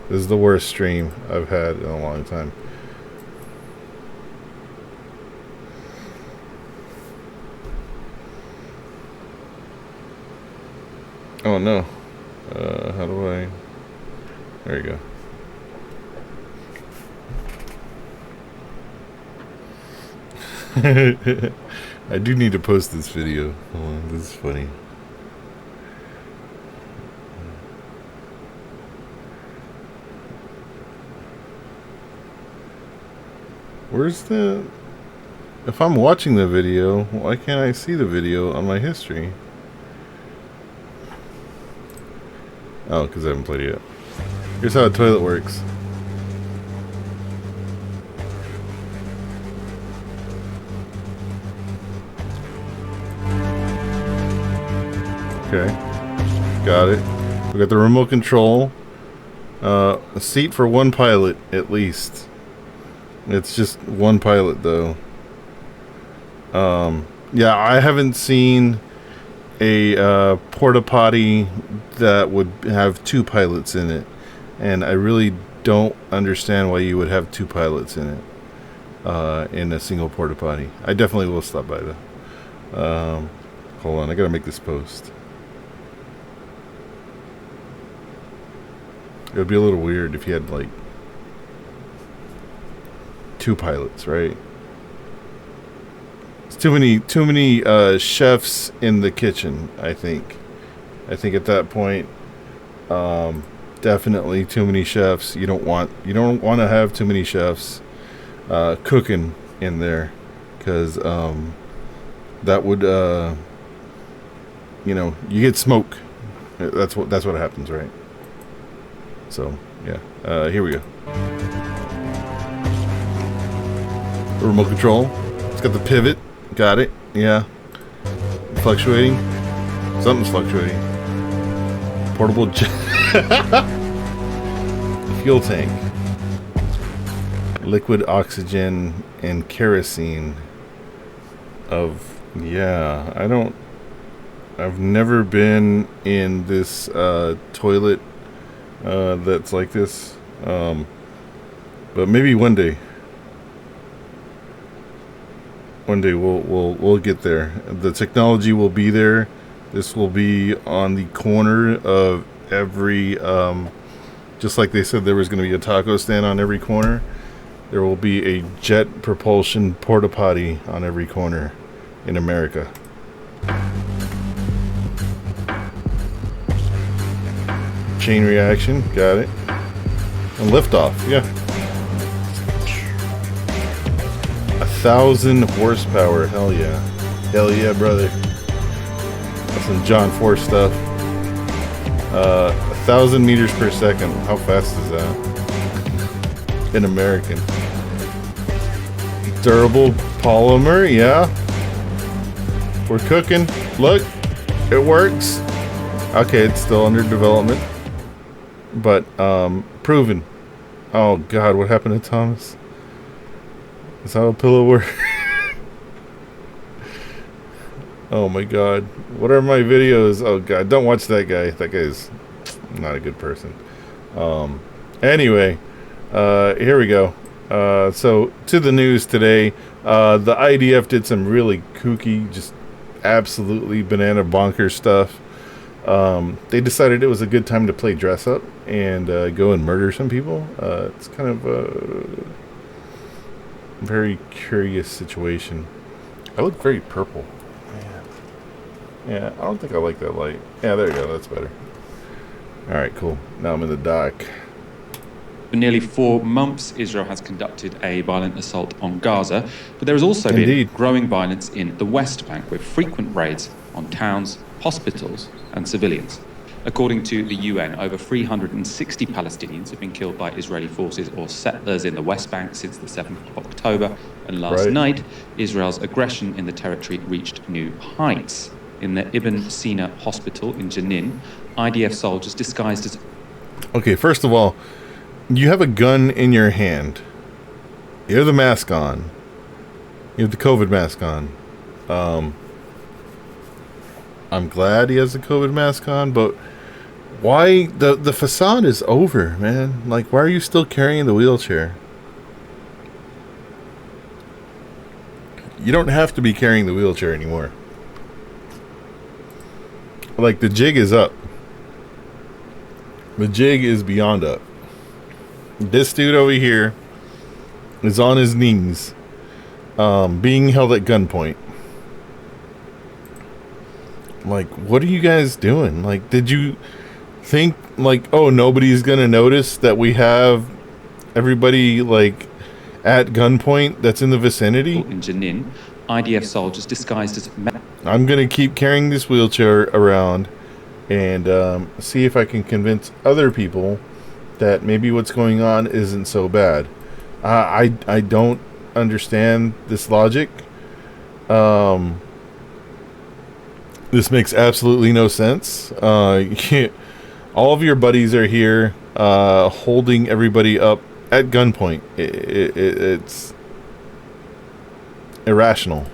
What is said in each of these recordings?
This is the worst stream I've had in a long time. Oh no. How do I... There you go. I do need to post this video. Hold on, this is funny. Where's the... If I'm watching the video, why can't I see the video on my history? Oh, because I haven't played it yet. Here's how a toilet works. Okay. Got it. We got the remote control. A seat for one pilot, at least. It's just one pilot, though. Yeah, I haven't seen a porta potty that would have two pilots in it, and I really don't understand why you would have two pilots in it in a single porta potty. I definitely will stop by though. Hold on, I gotta make this post. It would be a little weird if you had like two pilots, right? It's too many chefs in the kitchen, I think. I think at that point, definitely too many chefs. You don't want to have too many chefs cooking in there, because that would you know, you get smoke. That's what happens, right? So yeah, here we go. Remote control. It's got the pivot. Got it. Yeah. Fluctuating. Something's fluctuating. Portable fuel tank. Liquid oxygen and kerosene. Yeah, I've never been in this toilet that's like this. But maybe one day. One day we'll get there. The technology will be there. This will be on the corner of every, just like they said there was going to be a taco stand on every corner. There will be a jet propulsion porta potty on every corner in America. Chain reaction, got it. And liftoff, yeah. 1,000 horsepower, hell yeah. Hell yeah, brother. That's some John Force stuff. 1,000 meters per second. How fast is that? In American. Durable polymer, yeah. We're cooking. Look, it works. Okay, it's still under development, but proven. Oh God, what happened to Thomas? Is how a pillow works? Oh my God, what are my videos? Oh God, don't watch that guy. That guy's not a good person. Anyway, here we go. So to the news today, the IDF did some really kooky, just absolutely banana bonkers stuff. They decided it was a good time to play dress up and go and murder some people. It's kind of a very curious situation. I look very purple. Yeah, I don't think I like that light. Yeah, there you go. That's better. All right, cool. Now I'm in the dark. For nearly 4 months, Israel has conducted a violent assault on Gaza, but there has also been growing violence in the West Bank, with frequent raids on towns, hospitals, and civilians. According to the UN, over 360 Palestinians have been killed by Israeli forces or settlers in the West Bank since the 7th of October, and last night, Israel's aggression in the territory reached new heights. In the Ibn Sina hospital in Jenin, IDF soldiers disguised as... Okay, first of all, you have a gun in your hand. You have the mask on. You have the COVID mask on. I'm glad he has the COVID mask on, but Why the facade is over, man? Like, why are you still carrying the wheelchair? You don't have to be carrying the wheelchair anymore. Like, the jig is up. The jig is beyond up. This dude over here is on his knees, being held at gunpoint. Like, what are you guys doing? Like, did you think, like, oh, nobody's gonna notice that we have everybody, like, at gunpoint that's in the vicinity? In Jenin, IDF soldiers disguised as... I'm gonna keep carrying this wheelchair around and see if I can convince other people that maybe what's going on isn't so bad. I don't understand this logic. This makes absolutely no sense. All of your buddies are here holding everybody up at gunpoint. It's irrational.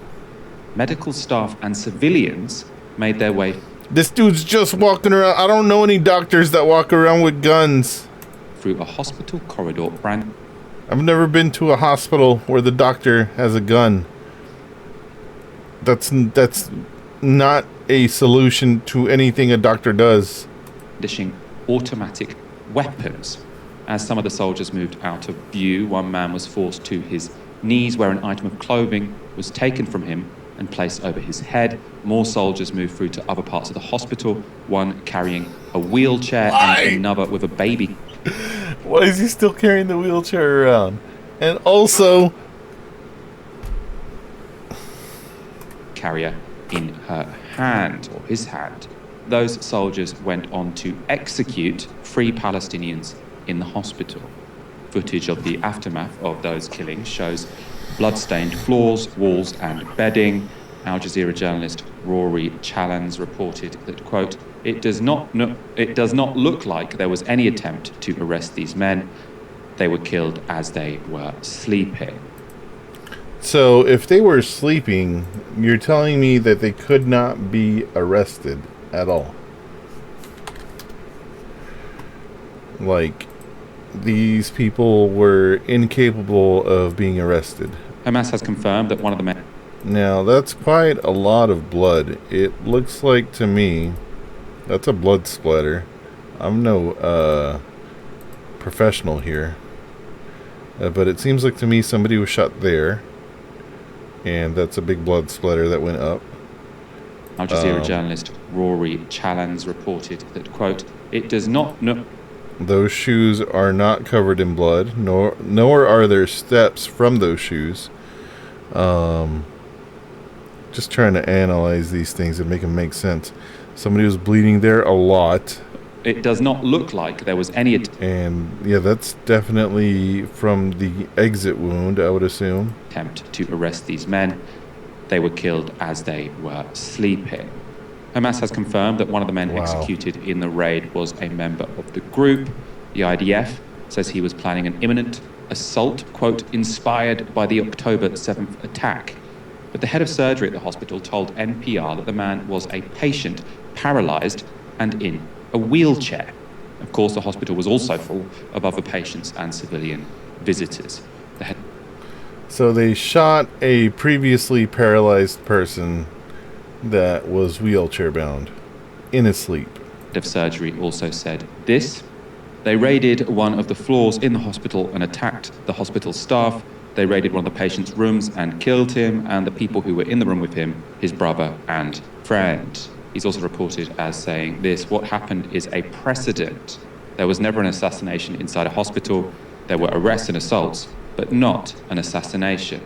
Medical staff and civilians made their way. This dude's just walking around. I don't know any doctors that walk around with guns. Through a hospital corridor ran. I've never been to a hospital where the doctor has a gun. That's not a solution to anything a doctor does. Dishing automatic weapons. As some of the soldiers moved out of view, one man was forced to his knees where an item of clothing was taken from him and placed over his head. More soldiers moved through to other parts of the hospital, one carrying a wheelchair and another with a baby. Why is he still carrying the wheelchair around? And also... carrier in her hand, or his hand. Those soldiers went on to execute 3 Palestinians in the hospital. Footage of the aftermath of those killings shows blood-stained floors, walls and bedding. Al Jazeera journalist Rory Challans reported that, quote, it does not look like there was any attempt to arrest these men. They were killed as they were sleeping. So if they were sleeping, you're telling me that they could not be arrested at all? Like, these people were incapable of being arrested. Hamas has confirmed that one of the men... Now, that's quite a lot of blood. It looks like to me... That's a blood splatter. I'm no professional here. But it seems like to me somebody was shot there. And that's a big blood splatter that went up. Al Jazeera journalist Rory Challans reported that, quote, it does not... Those shoes are not covered in blood, nor are there steps from those shoes. Just trying to analyze these things and make them make sense. Somebody was bleeding there a lot. It does not look like there was any... And yeah, that's definitely from the exit wound, I would assume. Attempt to arrest these men. They were killed as they were sleeping. Hamas has confirmed that one of the men executed in the raid was a member of the group. The IDF says he was planning an imminent assault, quote, inspired by the October 7th attack. But the head of surgery at the hospital told NPR that the man was a patient, paralyzed and in a wheelchair. Of course, the hospital was also full of other patients and civilian visitors. So they shot a previously paralyzed person that was wheelchair bound in his sleep. The head of surgery also said this: they raided one of the floors in the hospital and attacked the hospital staff. They raided one of the patient's rooms and killed him and the people who were in the room with him, his brother and friend. He's also reported as saying this: what happened is a precedent. There was never an assassination inside a hospital. There were arrests and assaults, but not an assassination.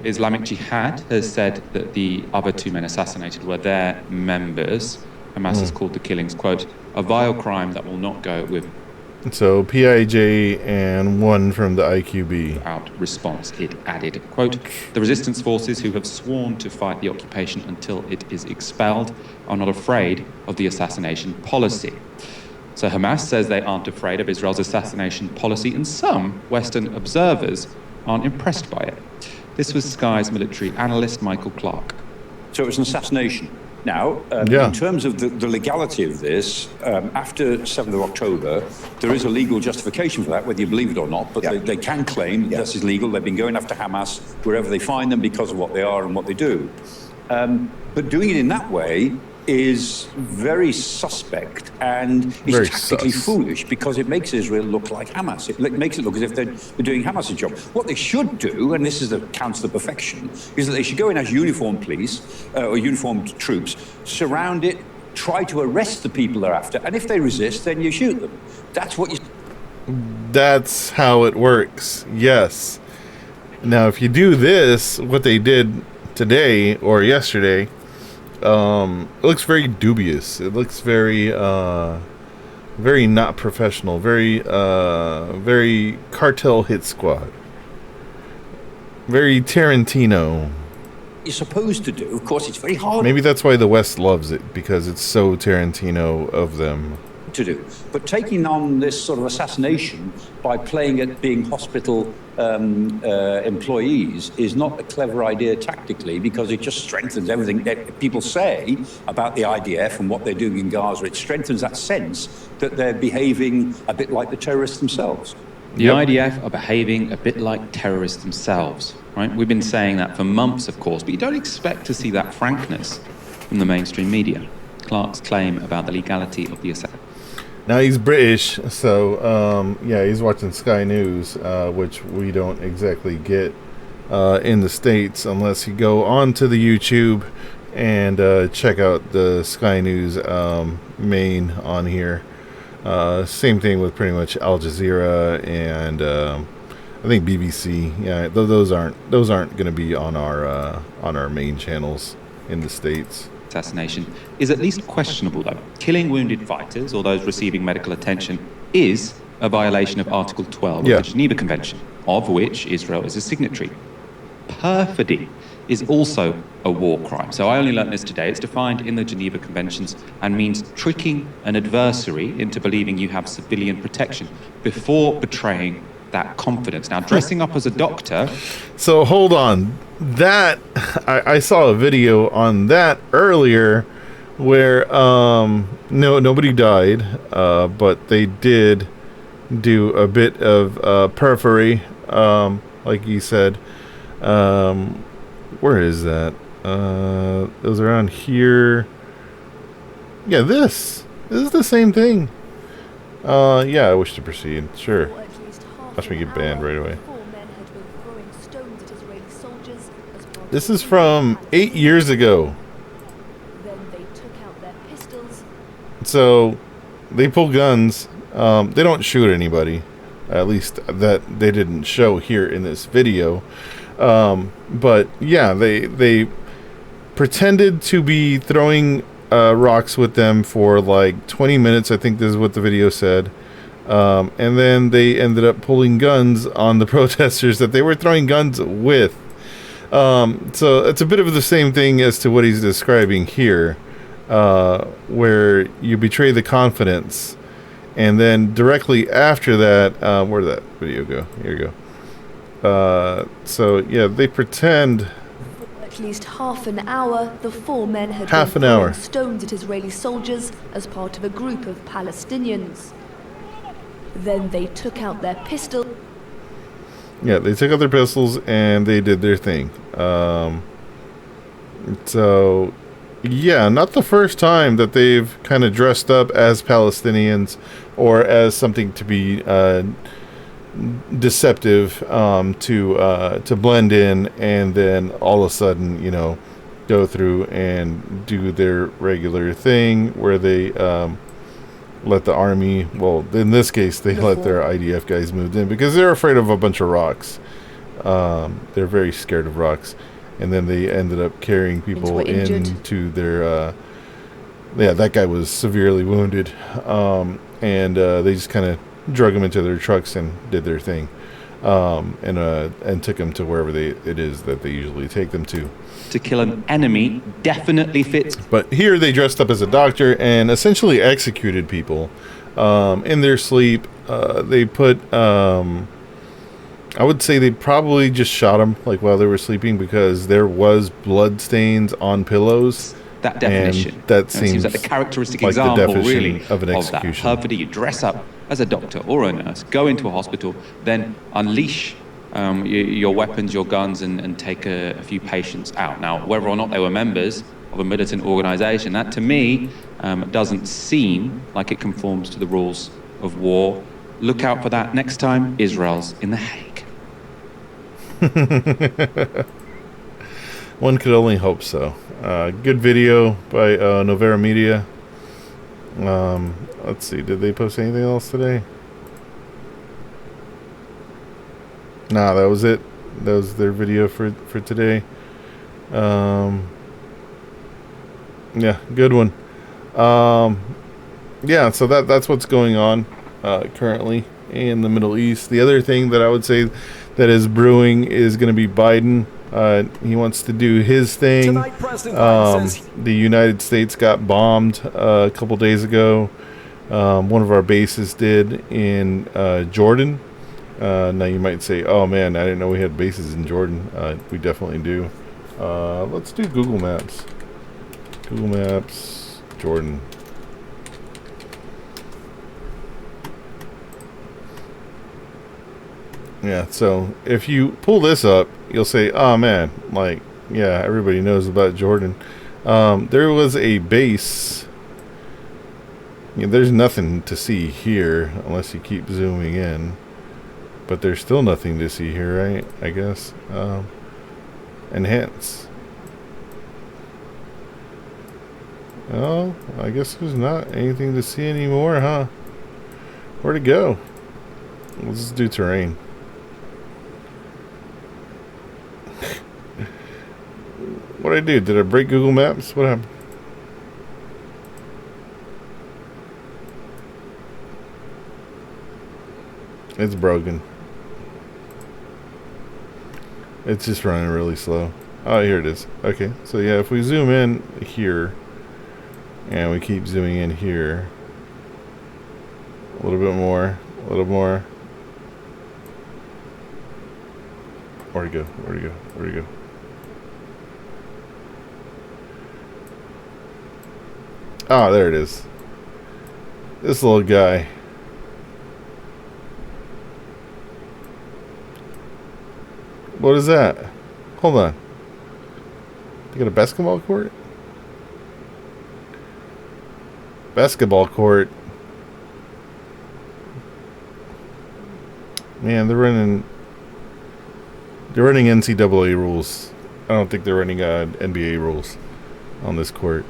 Islamic Jihad has said that the other 2 men assassinated were their members. Hamas has called the killings, quote, a vile crime that will not go with... So PIJ and 1 from the IQB. Without response, it added, quote, the resistance forces who have sworn to fight the occupation until it is expelled are not afraid of the assassination policy. So Hamas says they aren't afraid of Israel's assassination policy, and some Western observers aren't impressed by it. This was Sky's military analyst, Michael Clark. So it was an assassination? Now, in terms of the legality of this, after 7th of October, there is a legal justification for that, whether you believe it or not, but they can claim this is legal. They've been going after Hamas wherever they find them because of what they are and what they do. But doing it in that way is very suspect and is tactically foolish because it makes Israel look like Hamas. It makes it look as if they're doing Hamas's job. What they should do, and this is the counts to perfection, is that they should go in as uniformed police or uniformed troops, surround it, try to arrest the people they're after, and if they resist, then you shoot them. That's what you... That's how it works, yes. Now, if you do this, what they did today or yesterday, it looks very dubious. It looks very very not professional, very cartel hit squad, very Tarantino. You're supposed to do, of course, it's very hard. Maybe that's why the West loves it, because it's so Tarantino of them to do. But taking on this sort of assassination by playing it being hospital employees is not a clever idea tactically, because it just strengthens everything that people say about the IDF and what they're doing in Gaza. It strengthens that sense that they're behaving a bit like the terrorists themselves. The IDF are behaving a bit like terrorists themselves, right? We've been saying that for months, of course, but you don't expect to see that frankness from the mainstream media. Clark's claim about the legality of the assassination. Now, he's British, so, yeah, he's watching Sky News, which we don't exactly get in the States unless you go onto the YouTube and check out the Sky News main on here. Same thing with pretty much Al Jazeera and I think BBC. Yeah, those aren't going to be on our main channels in the States. Assassination is at least questionable, though. Killing wounded fighters or those receiving medical attention is a violation of Article 12 of the Geneva Convention, of which Israel is a signatory. Perfidy is also a war crime. So I only learned this today. It's defined in the Geneva Conventions and means tricking an adversary into believing you have civilian protection before betraying that confidence. Now, dressing up as a doctor... So, hold on. That... I saw a video on that earlier where, nobody died, but they did do a bit of periphery, like you said. Where is that? It was around here. Yeah, this is the same thing. Yeah, I wish to proceed. Sure. Watch me get banned right away. This is from 8 years ago. So they pull guns. They don't shoot anybody. At least that they didn't show here in this video. But yeah, they pretended to be throwing rocks with them for like 20 minutes. I think this is what the video said. And then they ended up pulling guns on the protesters that they were throwing guns with. So it's a bit of the same thing as to what he's describing here, where you betray the confidence. And then directly after that, where did that video go? Here you go. So, yeah, they pretend... For at least half an hour, the four men had been throwing stones at Israeli soldiers as part of a group of Palestinians. Then they took out their pistol. Yeah, they took out their pistols and they did their thing. So, yeah, not the first time that they've kind of dressed up as Palestinians or as something to be deceptive to blend in, and then all of a sudden, go through and do their regular thing where they let the army, well, in this case, they let their IDF guys move in because they're afraid of a bunch of rocks. They're very scared of rocks. And then they ended up carrying people into their... yeah, that guy was severely wounded. And they just kind of drug him into their trucks and did their thing. And took them to wherever it is that they usually take them to. To kill an enemy definitely fits. But here they dressed up as a doctor and essentially executed people in their sleep. They put... I would say they probably just shot them while they were sleeping, because there was blood stains on pillows that definition. And that seems like the characteristic like example, the really, of an of that perfidy. You dress up as a doctor or a nurse, go into a hospital, then unleash your weapons, your guns, and take a few patients out. Now, whether or not they were members of a militant organization, that to me doesn't seem like it conforms to the rules of war. Look out for that next time Israel's in The Hague. One could only hope so. Good video by Novera Media. Let's see, did they post anything else today? Nah, that was it. That was their video for today. Yeah, good one. Yeah, so that's what's going on currently in the Middle East. The other thing that I would say that is brewing is going to be Biden. He wants to do his thing. The United States got bombed a couple days ago. One of our bases did in Jordan. Now you might say, oh man, I didn't know we had bases in Jordan. We definitely do. Let's do Google Maps. Google Maps, Jordan. Yeah, so if you pull this up, you'll say, oh man, like, yeah, everybody knows about Jordan. There was a base. You know, there's nothing to see here unless you keep zooming in. But there's still nothing to see here, right? I guess. Enhance. Oh, I guess there's not anything to see anymore, huh? Where'd it go? Let's just do terrain. What'd I do? Did I break Google Maps? What happened? It's broken. It's just running really slow. Oh, here it is. Okay, so yeah, if we zoom in here, and we keep zooming in here, a little bit more, a little more. Where'd it go? Where'd it go? Where'd it go? Ah, there it is. This little guy. What is that? Hold on. You got a basketball court? Basketball court. Man, they're running NCAA rules. I don't think they're running NBA rules on this court.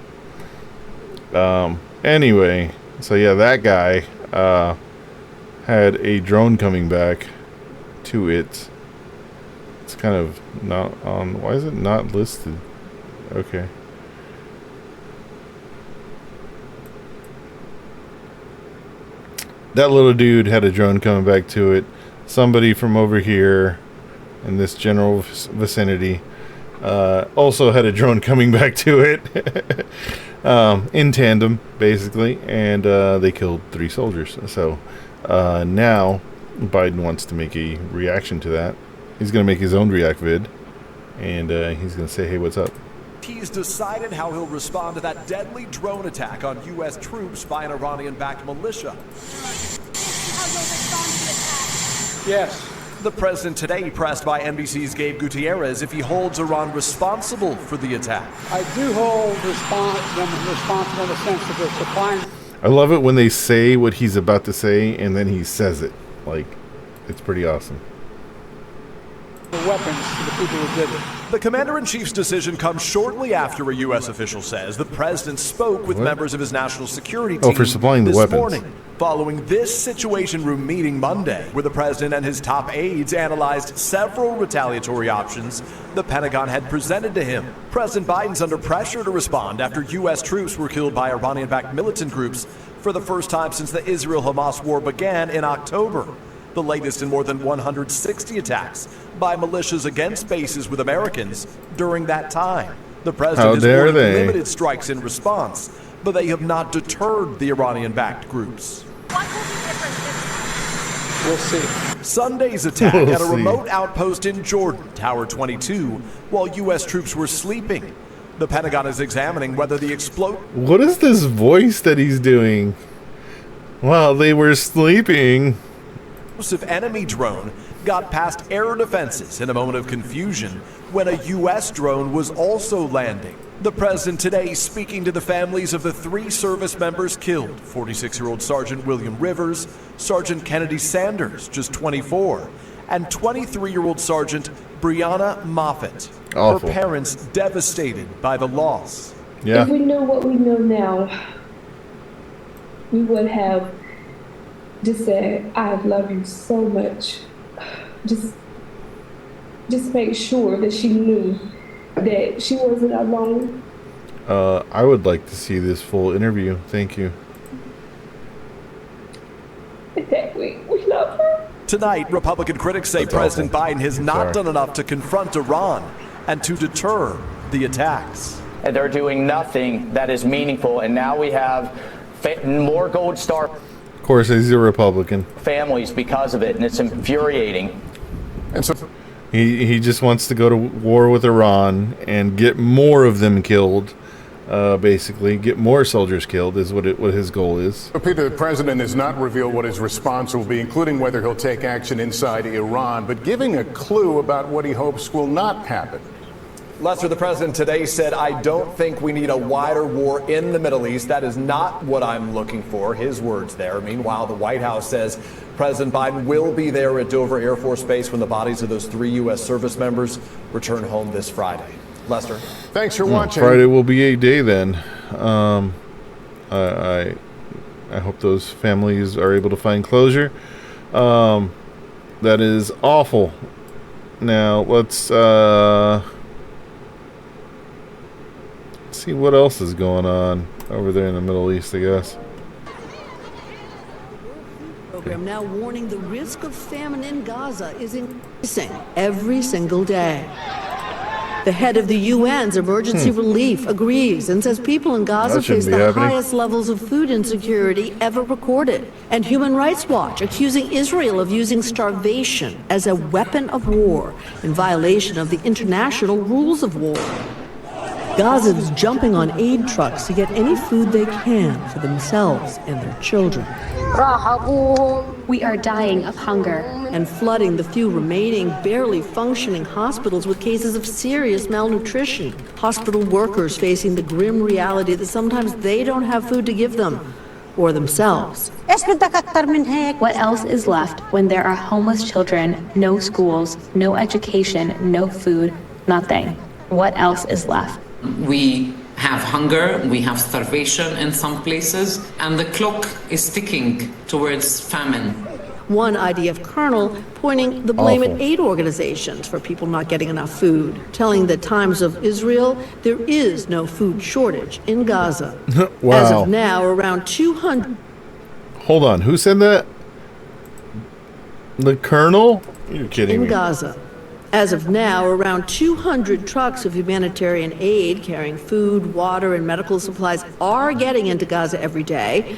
Anyway, so yeah, that guy had a drone coming back to it. It's kind of not on. Why is it not listed? Okay. That little dude had a drone coming back to it. Somebody from over here in this general vicinity also had a drone coming back to it. In tandem, basically, and they killed 3 soldiers. So now Biden wants to make a reaction to that. He's going to make his own react vid, and he's going to say, hey, what's up? He's decided how he'll respond to that deadly drone attack on U.S. troops by an Iranian-backed militia. Yes. The president today pressed by NBC's Gabe Gutierrez if he holds Iran responsible for the attack. I do hold them responsible in the sense that they're supplying. I love it when they say what he's about to say and then he says it. Like, it's pretty awesome. The weapons to the people who did it. The commander-in-chief's decision comes shortly after a U.S. official says the president spoke with members of his national security team for supplying the this weapons. Morning, following this Situation Room meeting Monday, where the president and his top aides analyzed several retaliatory options the Pentagon had presented to him. President Biden's under pressure to respond after U.S. troops were killed by Iranian-backed militant groups for the first time since the Israel-Hamas war began in October. The latest in more than 160 attacks by militias against bases with Americans during that time. The president has ordered limited strikes in response, but they have not deterred the Iranian-backed groups. What will be different this time? We'll see. Sunday's attack at a remote outpost in Jordan, Tower 22, while U.S. troops were sleeping. The Pentagon is examining whether the What is this voice that he's doing while they were sleeping? explosive enemy drone got past air defenses in a moment of confusion when a U.S. drone was also landing. The president today speaking to the families of the 3 service members killed, 46-year-old Sergeant William Rivers, Sergeant Kennedy Sanders, just 24, and 23-year-old Sergeant Brianna Moffitt. Awful. Her parents devastated by the loss. Yeah. If we know what we know now, we would have just said, I love you so much. Just make sure that she knew that she wasn't alone. I would like to see this full interview. Thank you. That we love her. Tonight, Republican critics say That's President awful. Biden has not done enough to confront Iran and to deter the attacks. And they're doing nothing that is meaningful, and now we have more Gold Star Of course, he's a Republican. families because of it, and it's infuriating. And so He just wants to go to war with Iran and get more of them killed. Basically, get more soldiers killed is what his goal is. Peter, the president has not revealed what his response will be, including whether he'll take action inside Iran, but giving a clue about what he hopes will not happen. Lester, the president today said, I don't think we need a wider war in the Middle East. That is not what I'm looking for. His words there. Meanwhile, the White House says President Biden will be there at Dover Air Force Base when the bodies of those 3 U.S. service members return home this Friday. Lester. Thanks for watching. Friday will be a day then. I hope those families are able to find closure. That is awful. Now, let's see what else is going on over there in the Middle East, I guess. Program now warning the risk of famine in Gaza is increasing every single day. The head of the UN's emergency relief agrees and says people in Gaza face the highest levels of food insecurity ever recorded. And Human Rights Watch accusing Israel of using starvation as a weapon of war in violation of the international rules of war. Gaza is jumping on aid trucks to get any food they can for themselves and their children. We are dying of hunger. And flooding the few remaining, barely functioning hospitals with cases of serious malnutrition. Hospital workers facing the grim reality that sometimes they don't have food to give them, or themselves. What else is left when there are homeless children, no schools, no education, no food, nothing? What else is left? We have hunger, we have starvation in some places, and the clock is ticking towards famine. One IDF colonel pointing the blame at aid organizations for people not getting enough food, telling the Times of Israel there is no food shortage in Gaza. Wow. As of now, around 200... Hold on, who said that? The colonel? You're kidding me. In Gaza. As of now, around 200 trucks of humanitarian aid carrying food, water, and medical supplies are getting into Gaza every day.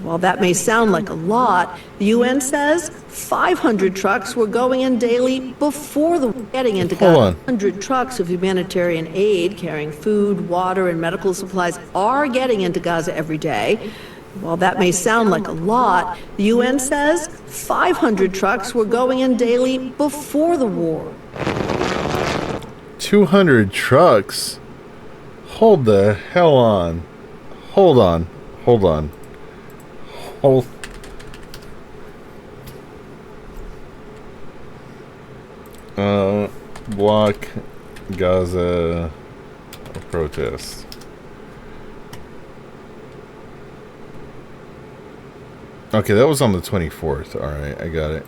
While that may sound like a lot, the UN says 500 trucks were going in daily before the getting into Gaza. 100 trucks of humanitarian aid carrying food, water, and medical supplies are getting into Gaza every day. While that may sound like a lot, the UN says 500 trucks were going in daily before the war. 200 trucks? Hold the hell on. Hold on. Block Gaza protest. Okay, that was on the 24th. Alright, I got it.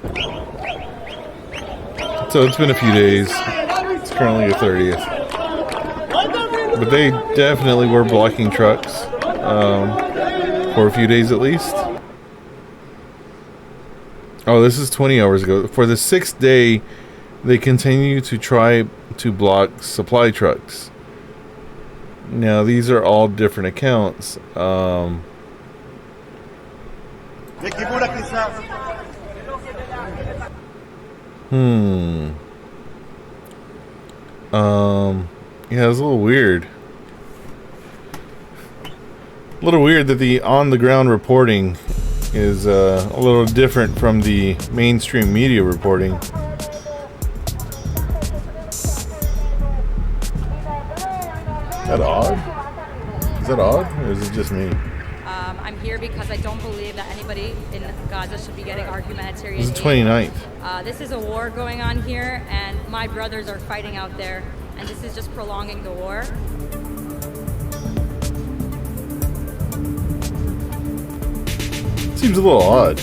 So it's been a few days. It's currently the 30th. But they definitely were blocking trucks for a few days at least. Oh, this is 20 hours ago. For the 6th day, they continue to try to block supply trucks. Now, these are all different accounts. Yeah, it's a little weird. little weird that the on-the-ground reporting is a little different from the mainstream media reporting. Is that odd? Is that odd, or is it just me? I'm here because I don't believe that anybody in Gaza should be getting our humanitarian aid. This is the 29th. This is a war going on here, and my brothers are fighting out there, and this is just prolonging the war. Seems a little odd.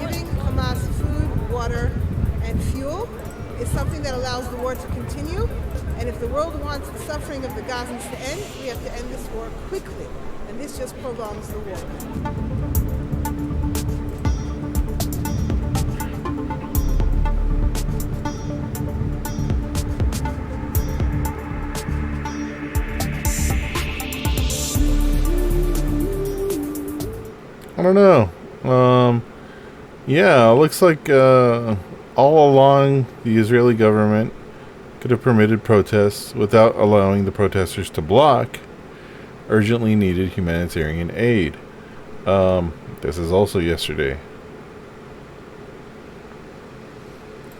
Giving Hamas food, water, and fuel is something that allows the war to continue. And if the world wants the suffering of the Gazans to end, we have to end this war quickly. And this just prolongs the war. I don't know. Yeah, looks like all along the Israeli government could have permitted protests without allowing the protesters to block urgently needed humanitarian aid. This is also yesterday.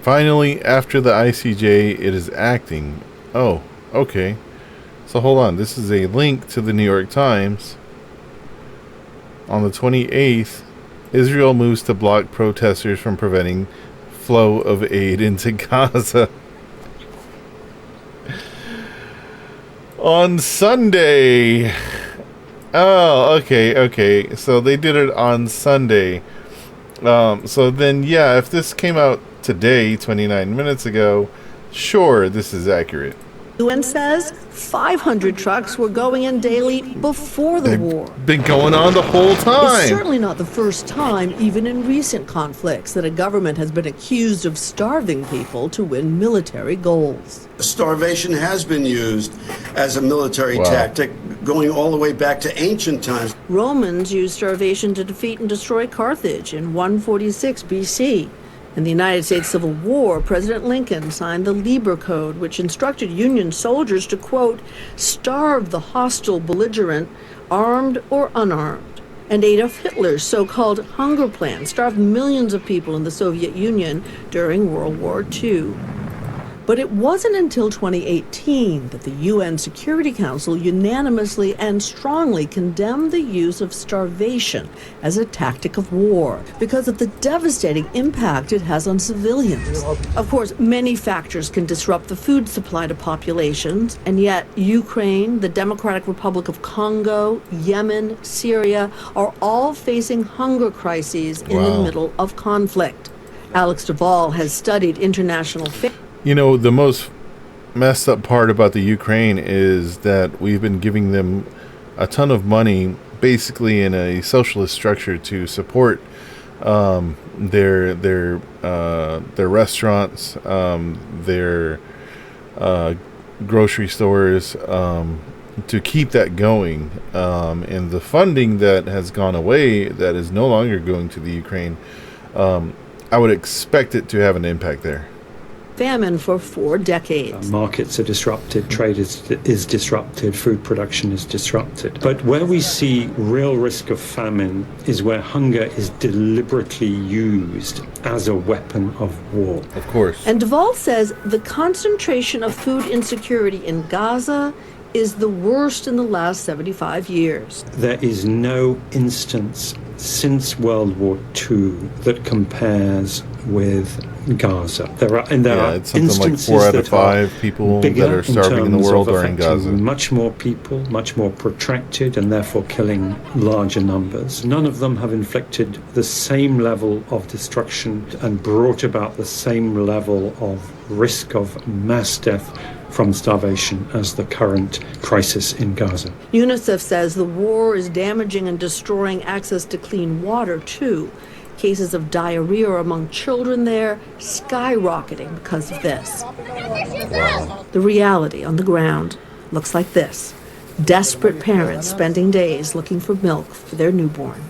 Finally, after the ICJ, it is acting. Oh, okay. So hold on. This is a link to the New York Times. On the 28th, Israel moves to block protesters from preventing flow of aid into Gaza. On Sunday. Oh, okay. So they did it on Sunday. So then, yeah, if this came out today, 29 minutes ago, sure, this is accurate. UN says 500 trucks were going in daily before the war. Been going on the whole time. It's certainly not the first time, even in recent conflicts, that a government has been accused of starving people to win military goals. Starvation has been used as a military tactic going all the way back to ancient times. Romans used starvation to defeat and destroy Carthage in 146 BC. In the United States Civil War, President Lincoln signed the Lieber Code, which instructed Union soldiers to, quote, starve the hostile belligerent, armed or unarmed. And Adolf Hitler's so-called hunger plan starved millions of people in the Soviet Union during World War II. But it wasn't until 2018 that the UN Security Council unanimously and strongly condemned the use of starvation as a tactic of war because of the devastating impact it has on civilians. Of course, many factors can disrupt the food supply to populations, and yet Ukraine, the Democratic Republic of Congo, Yemen, Syria are all facing hunger crises in the middle of conflict. Alex Duvall has studied international affairs. You know, the most messed up part about the Ukraine is that we've been giving them a ton of money, basically in a socialist structure, to support their restaurants, their grocery stores, to keep that going. And the funding that has gone away, that is no longer going to the Ukraine, I would expect it to have an impact there. Famine for 4 decades. Markets are disrupted, trade is disrupted, food production is disrupted. But where we see real risk of famine is where hunger is deliberately used as a weapon of war. Of course. And Duvall says the concentration of food insecurity in Gaza is the worst in the last 75 years. There is no instance since World War II that compares with Gaza. There are it's something like 4 out of 5 people that are starving in the world are in Gaza. Much more people, much more protracted, and therefore killing larger numbers. None of them have inflicted the same level of destruction and brought about the same level of risk of mass death from starvation as the current crisis in Gaza. UNICEF says the war is damaging and destroying access to clean water, too. Cases of diarrhea among children there skyrocketing because of this. Wow. The reality on the ground looks like this. Desperate parents spending days looking for milk for their newborn.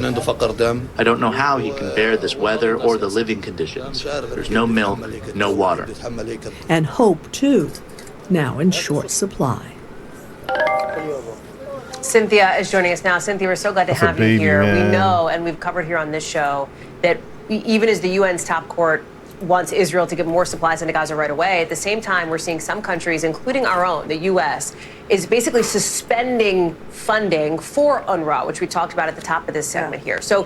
I don't know how he can bear this weather or the living conditions. There's no milk, no water. And hope, too, now in short supply. Cynthia is joining us now. Cynthia, we're so glad to have you here. Man. We know, and we've covered here on this show, that even as the UN's top court wants Israel to get more supplies into Gaza right away, at the same time, we're seeing some countries, including our own, the U.S., is basically suspending funding for UNRWA, which we talked about at the top of this segment here. So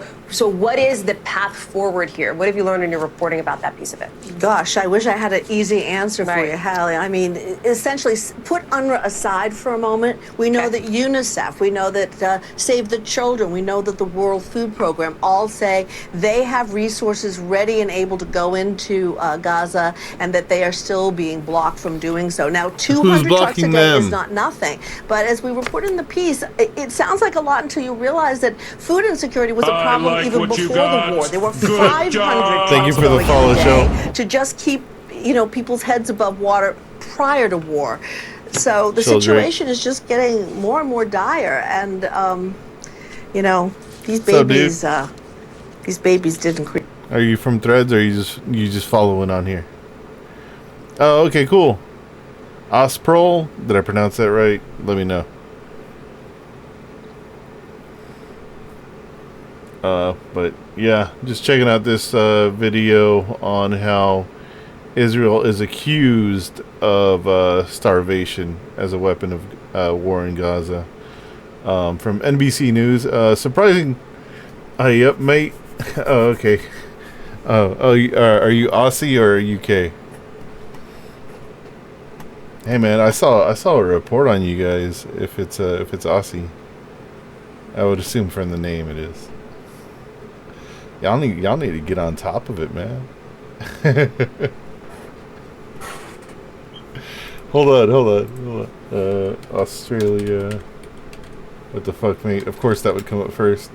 what is the path forward here? What have you learned in your reporting about that piece of it? Gosh, I wish I had an easy answer for you, Hallie. I mean, essentially, put UNRWA aside for a moment. We know that UNICEF, we know that Save the Children, we know that the World Food Program all say they have resources ready and able to go into Gaza, and that they are still being blocked from doing so. Now, 200 trucks a day is not nothing. But as we report in the piece, it sounds like a lot until you realize that food insecurity was a problem even before the war. There were 500 Thank you for the follow show. To just keep, people's heads above water prior to war. So the situation is just getting more and more dire. And, these babies, didn't create. Are you from Threads, or are you just following on here? Oh, okay, cool. Osprol, did I pronounce that right? Let me know. But yeah, just checking out this video on how Israel is accused of starvation as a weapon of war in Gaza. From NBC News, surprising. Yep, mate. Oh, okay. Are you Aussie or UK? Hey man, I saw a report on you guys. If it's Aussie, I would assume from the name it is. Y'all need to get on top of it, man. Hold on. Australia. What the fuck, mate? Of course that would come up first.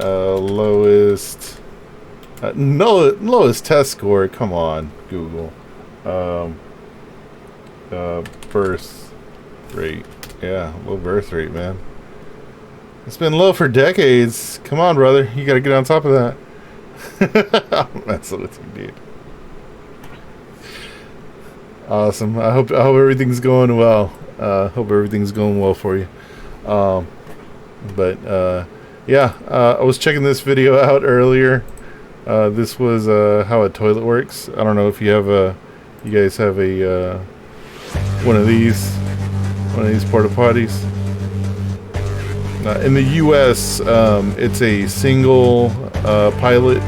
Lowest test score. Come on, Google. Birth rate. Yeah, low birth rate, man. It's been low for decades. Come on, brother. You gotta get on top of that. I'm messing with you, dude. Awesome. I hope everything's going well. Hope everything's going well for you. I was checking this video out earlier. This was how a toilet works. I don't know if you guys have a one of these porta potties. In the U.S., it's a single pilot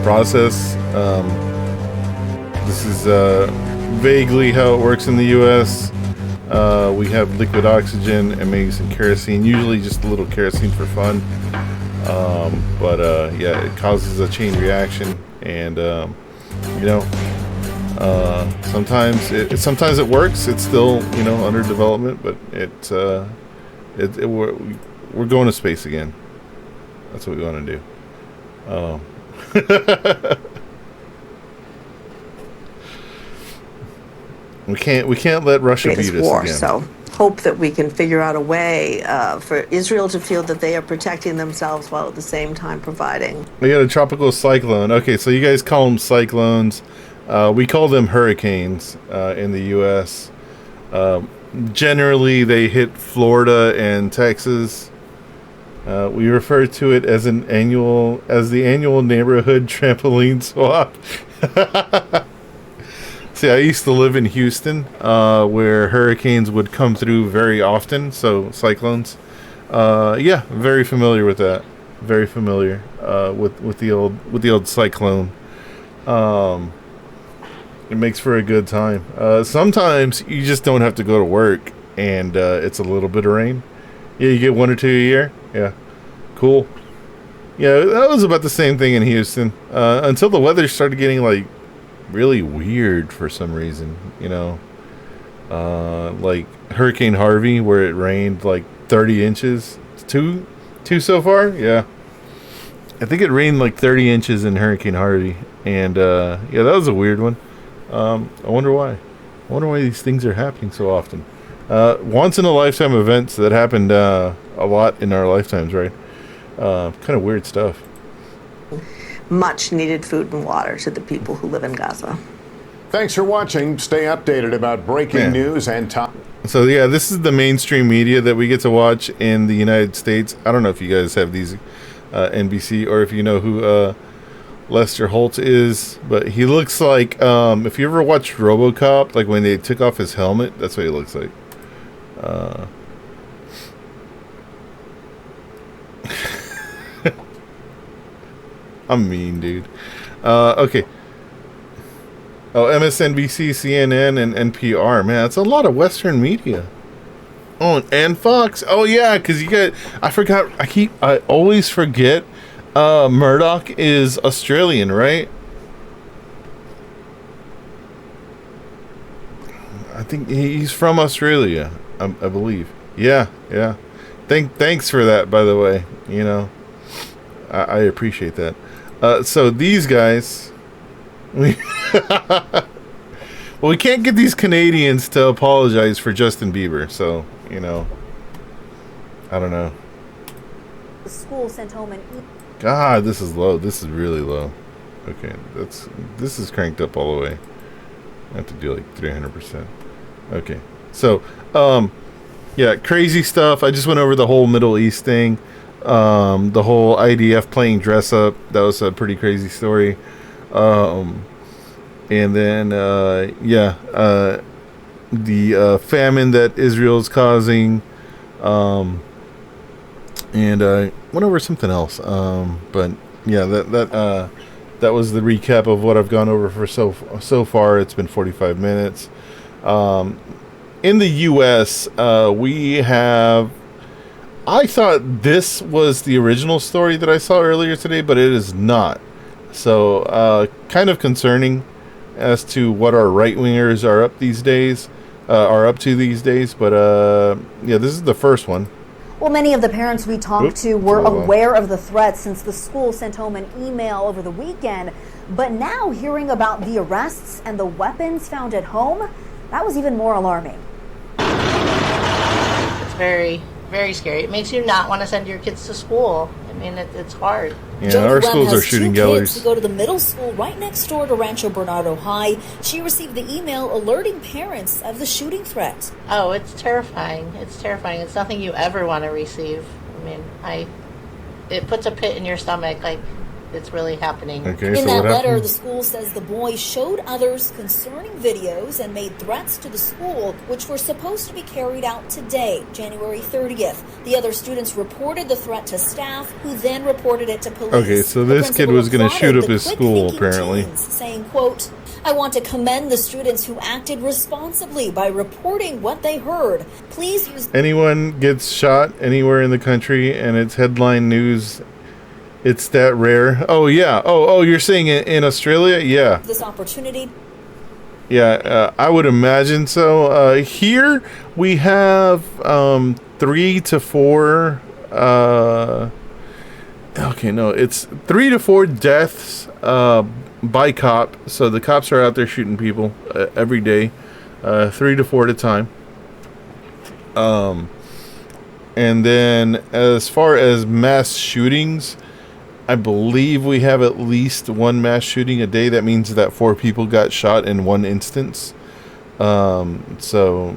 process. This is vaguely how it works in the U.S. We have liquid oxygen and maybe some kerosene, usually just a little kerosene for fun. It causes a chain reaction, and sometimes it works. It's still under development, but we're going to space again. That's what we want to do. We can't let Russia beat us war, again. So hope that we can figure out a way for Israel to feel that they are protecting themselves while at the same time providing. We got a tropical cyclone. Okay, so you guys call them cyclones. We call them hurricanes in the U.S. Generally, they hit Florida and Texas. We refer to it as the annual neighborhood trampoline swap. See, I used to live in Houston, where hurricanes would come through very often. So cyclones, very familiar with that. Very familiar with the old cyclone. It makes for a good time. Sometimes you just don't have to go to work, and it's a little bit of rain. Yeah, you get 1 or 2 a year. Yeah, cool. Yeah, that was about the same thing in Houston until the weather started getting really weird for some reason. Like Hurricane Harvey, where it rained 30 inches. Two so far. Yeah, I think it rained 30 inches in Hurricane Harvey, and that was a weird one. I wonder why. I wonder why these things are happening so often. once in a lifetime events that happened a lot in our lifetimes, right? Kind of weird stuff. Much needed food and water to the people who live in Gaza. Thanks for watching. Stay updated about breaking news and top. So yeah, this is the mainstream media that we get to watch in the United States. I don't know if you guys have these NBC or if you know who Lester Holt is, but he looks like if you ever watched RoboCop, like when they took off his helmet, that's what he looks like. I'm mean, dude. Okay. Oh, MSNBC, CNN, and NPR. Man, that's a lot of Western media. Oh, and Fox. Oh, yeah, because you get... I forgot. I always forget Murdoch is Australian, right? I think he's from Australia, I believe. Yeah. Thanks for that, by the way. You know, I appreciate that. So these guys... well, we can't get these Canadians to apologize for Justin Bieber, so, you know, I don't know. The school sent home an God, this is low. This is really low. Okay, this is cranked up all the way. I have to do like 300%. Okay, so, yeah, crazy stuff. I just went over the whole Middle East thing. The whole IDF playing dress up. That was a pretty crazy story. And then, the famine that Israel's causing, and went over something else. But yeah, that was the recap of what I've gone over for so far. It's been 45 minutes. In the U.S., we have. I thought this was the original story that I saw earlier today, but it is not. So, kind of concerning as to what our right-wingers are up to these days. But, yeah, this is the first one. Well, many of the parents we talked to were aware of the threat since the school sent home an email over the weekend. But now hearing about the arrests and the weapons found at home, that was even more alarming. It's very, very scary. It makes you not want to send your kids to school. I mean, it's hard. Yeah, our schools are shooting galleries. Kids who go to the middle school right next door to Rancho Bernardo High. She received the email alerting parents of the shooting threat. Oh, it's terrifying. It's terrifying. It's nothing you ever want to receive. I mean, it puts a pit in your stomach, like it's really happening. Okay, in that letter, the school says the boy showed others concerning videos and made threats to the school, which were supposed to be carried out today, January 30th. The other students reported the threat to staff, who then reported it to police. Okay, so this kid was going to shoot up his school, apparently. Saying, quote, "I want to commend the students who acted responsibly by reporting what they heard. Please use..." Anyone gets shot anywhere in the country and it's headline news... It's that rare. Oh, yeah. Oh, you're saying in Australia? Yeah. This opportunity. Yeah, I would imagine so. Here we have 3 to 4. Okay, no, it's 3 to 4 deaths by cop. So the cops are out there shooting people every day, 3 to 4 at a time. And then as far as mass shootings, I believe we have at least one mass shooting a day. That means that 4 people got shot in one instance. So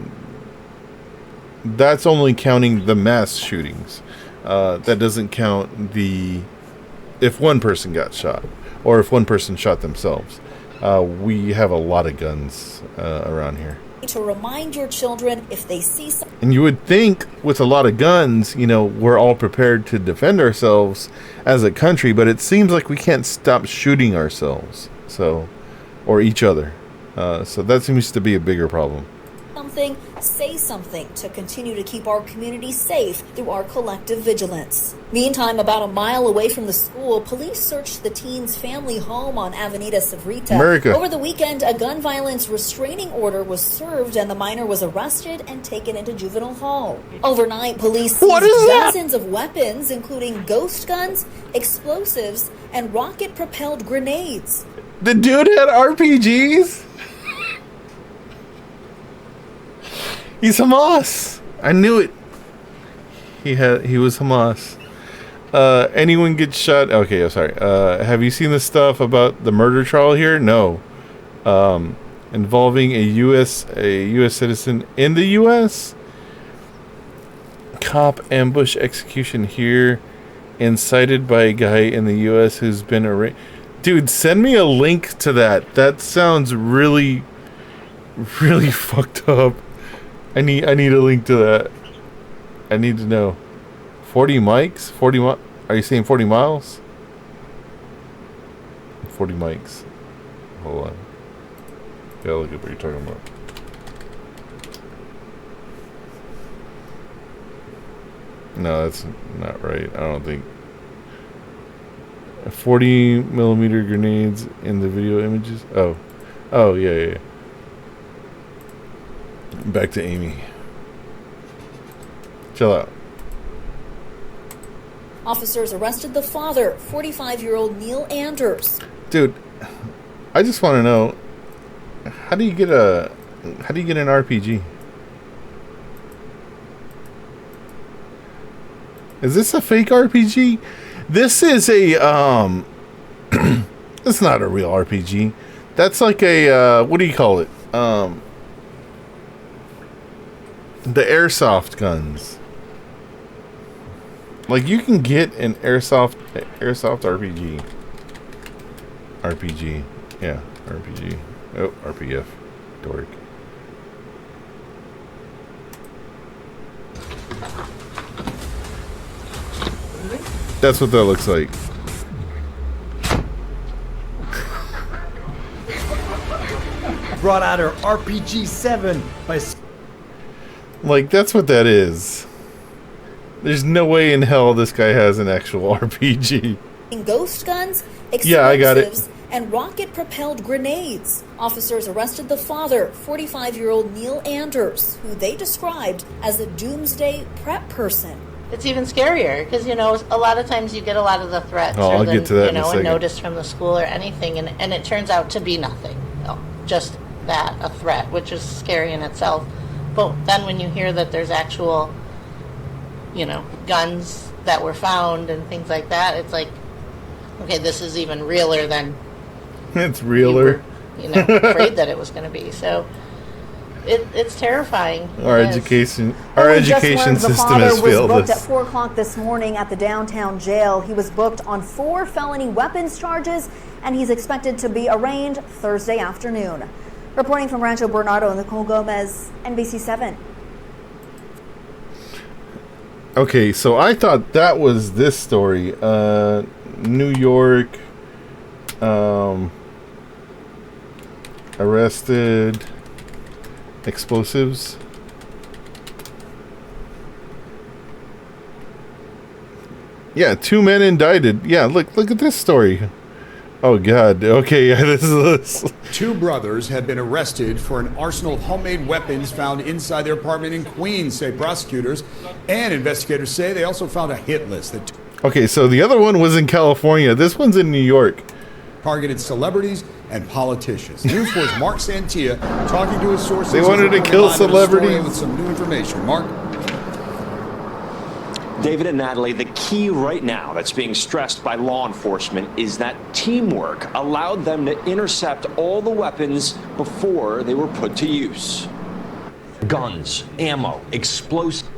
that's only counting the mass shootings. That doesn't count if one person got shot or if one person shot themselves. We have a lot of guns around here. To remind your children if they see something. And you would think with a lot of guns, you know, we're all prepared to defend ourselves as a country, but it seems like we can't stop shooting ourselves, or each other. So that seems to be a bigger problem. Say something to continue to keep our community safe through our collective vigilance. Meantime, about a mile away from the school, police searched the teen's family home on Avenida Savrita. America. Over the weekend, a gun violence restraining order was served and the minor was arrested and taken into juvenile hall. Overnight, police seized dozens of weapons, including ghost guns, explosives, and rocket-propelled grenades. The dude had RPGs? He's Hamas. I knew it. He was Hamas. Anyone gets shot? Okay, I'm sorry. Have you seen the stuff about the murder trial here? No. Involving a U.S. citizen in the U.S. Cop ambush execution here, incited by a guy in the U.S. who's been arraigned. Dude, send me a link to that. That sounds really, really fucked up. I need a link to that. I need to know. 40 mics? 40 mi- Are you saying 40 miles? 40 mics. Hold on. Gotta look at what you're talking about. No, that's not right. I don't think. 40 millimeter grenades in the video images. Oh, yeah. Back to Amy. Chill out. Officers arrested the father, 45-year-old Neil Anders. Dude, I just want to know, how do you get an RPG? Is this a fake RPG? This is a it's not a real RPG. That's like a what do you call it? The airsoft guns. Like, you can get an airsoft RPG. RPG. Yeah, RPG. Oh, RPF. Dork. That's what that looks like. Brought out her RPG-7 by... Like, that's what that is. There's no way in hell this guy has an actual RPG. Ghost guns, explosives, yeah, I got it. And rocket-propelled grenades. Officers arrested the father, 45-year-old Neil Anders, who they described as a doomsday prep person. It's even scarier because, you know, a lot of times you get a lot of the threats I'll get to that you in a know, a second. notice from the school or anything, and it turns out to be nothing. Just that, a threat, which is scary in itself. But then when you hear that there's actual, you know, guns that were found and things like that, it's like, okay, this is even realer than it's realer. You know, afraid that it was going to be. So it's terrifying. Our education system has failed us. us. At 4 o'clock this morning at the downtown jail, he was booked on 4 felony weapons charges, and he's expected to be arraigned Thursday afternoon. Reporting from Rancho Bernardo, Nicole Gomez, NBC7. Okay, so I thought that was this story. New York, arrested explosives. Yeah, 2 men indicted. Yeah, look at this story. Oh God. Okay, yeah, this is. 2 brothers have been arrested for an arsenal of homemade weapons found inside their apartment in Queens, say prosecutors, and investigators say they also found a hit list that Okay, so the other one was in California. This one's in New York. Targeted celebrities and politicians. News 4's Mark Santia talking to his sources. They wanted to kill celebrities with some new information. Mark. David and Natalie, the key right now that's being stressed by law enforcement is that teamwork allowed them to intercept all the weapons before they were put to use. Guns, ammo, explosives.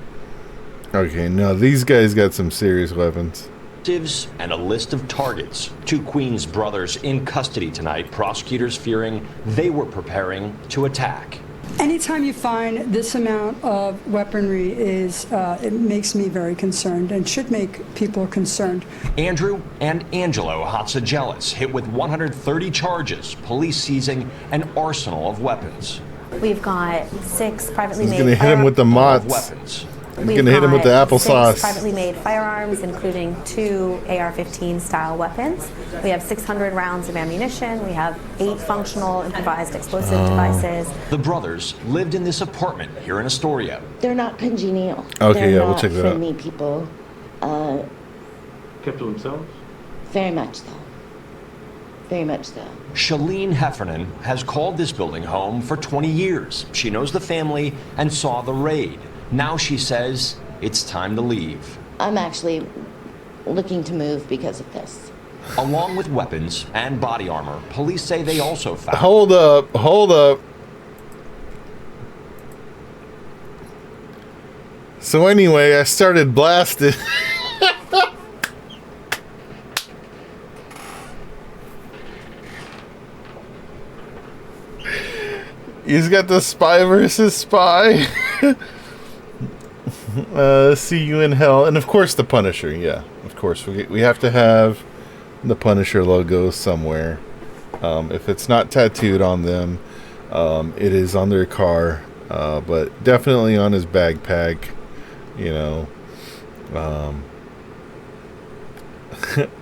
Okay, no, these guys got some serious weapons. And a list of targets. 2 Queens brothers in custody tonight, prosecutors fearing they were preparing to attack. Anytime you find this amount of weaponry it makes me very concerned and should make people concerned. Andrew and Angelo Hatzagelis hit with 130 charges, police seizing an arsenal of weapons. We've got 6 privately made He's gonna hit him with the mods. Weapons. He's gonna hit him with the applesauce. 6 privately made firearms, including 2 AR-15 style weapons. We have 600 rounds of ammunition. We have 8 functional improvised explosive devices. The brothers lived in this apartment here in Astoria. They're not congenial. Okay, They're yeah, not we'll check that out. friendly people. Kept to themselves? Very much so. Very much so. Shalene Heffernan has called this building home for 20 years. She knows the family and saw the raid. Now she says it's time to leave. I'm actually looking to move because of this. Along with weapons and body armor, police say they also found... Hold up. So anyway, I started blasting. He's got the spy versus spy. See you in hell. And of course the Punisher. Yeah, of course. We have to have the Punisher logo somewhere. If it's not tattooed on them, it is on their car. But definitely on his backpack. You know.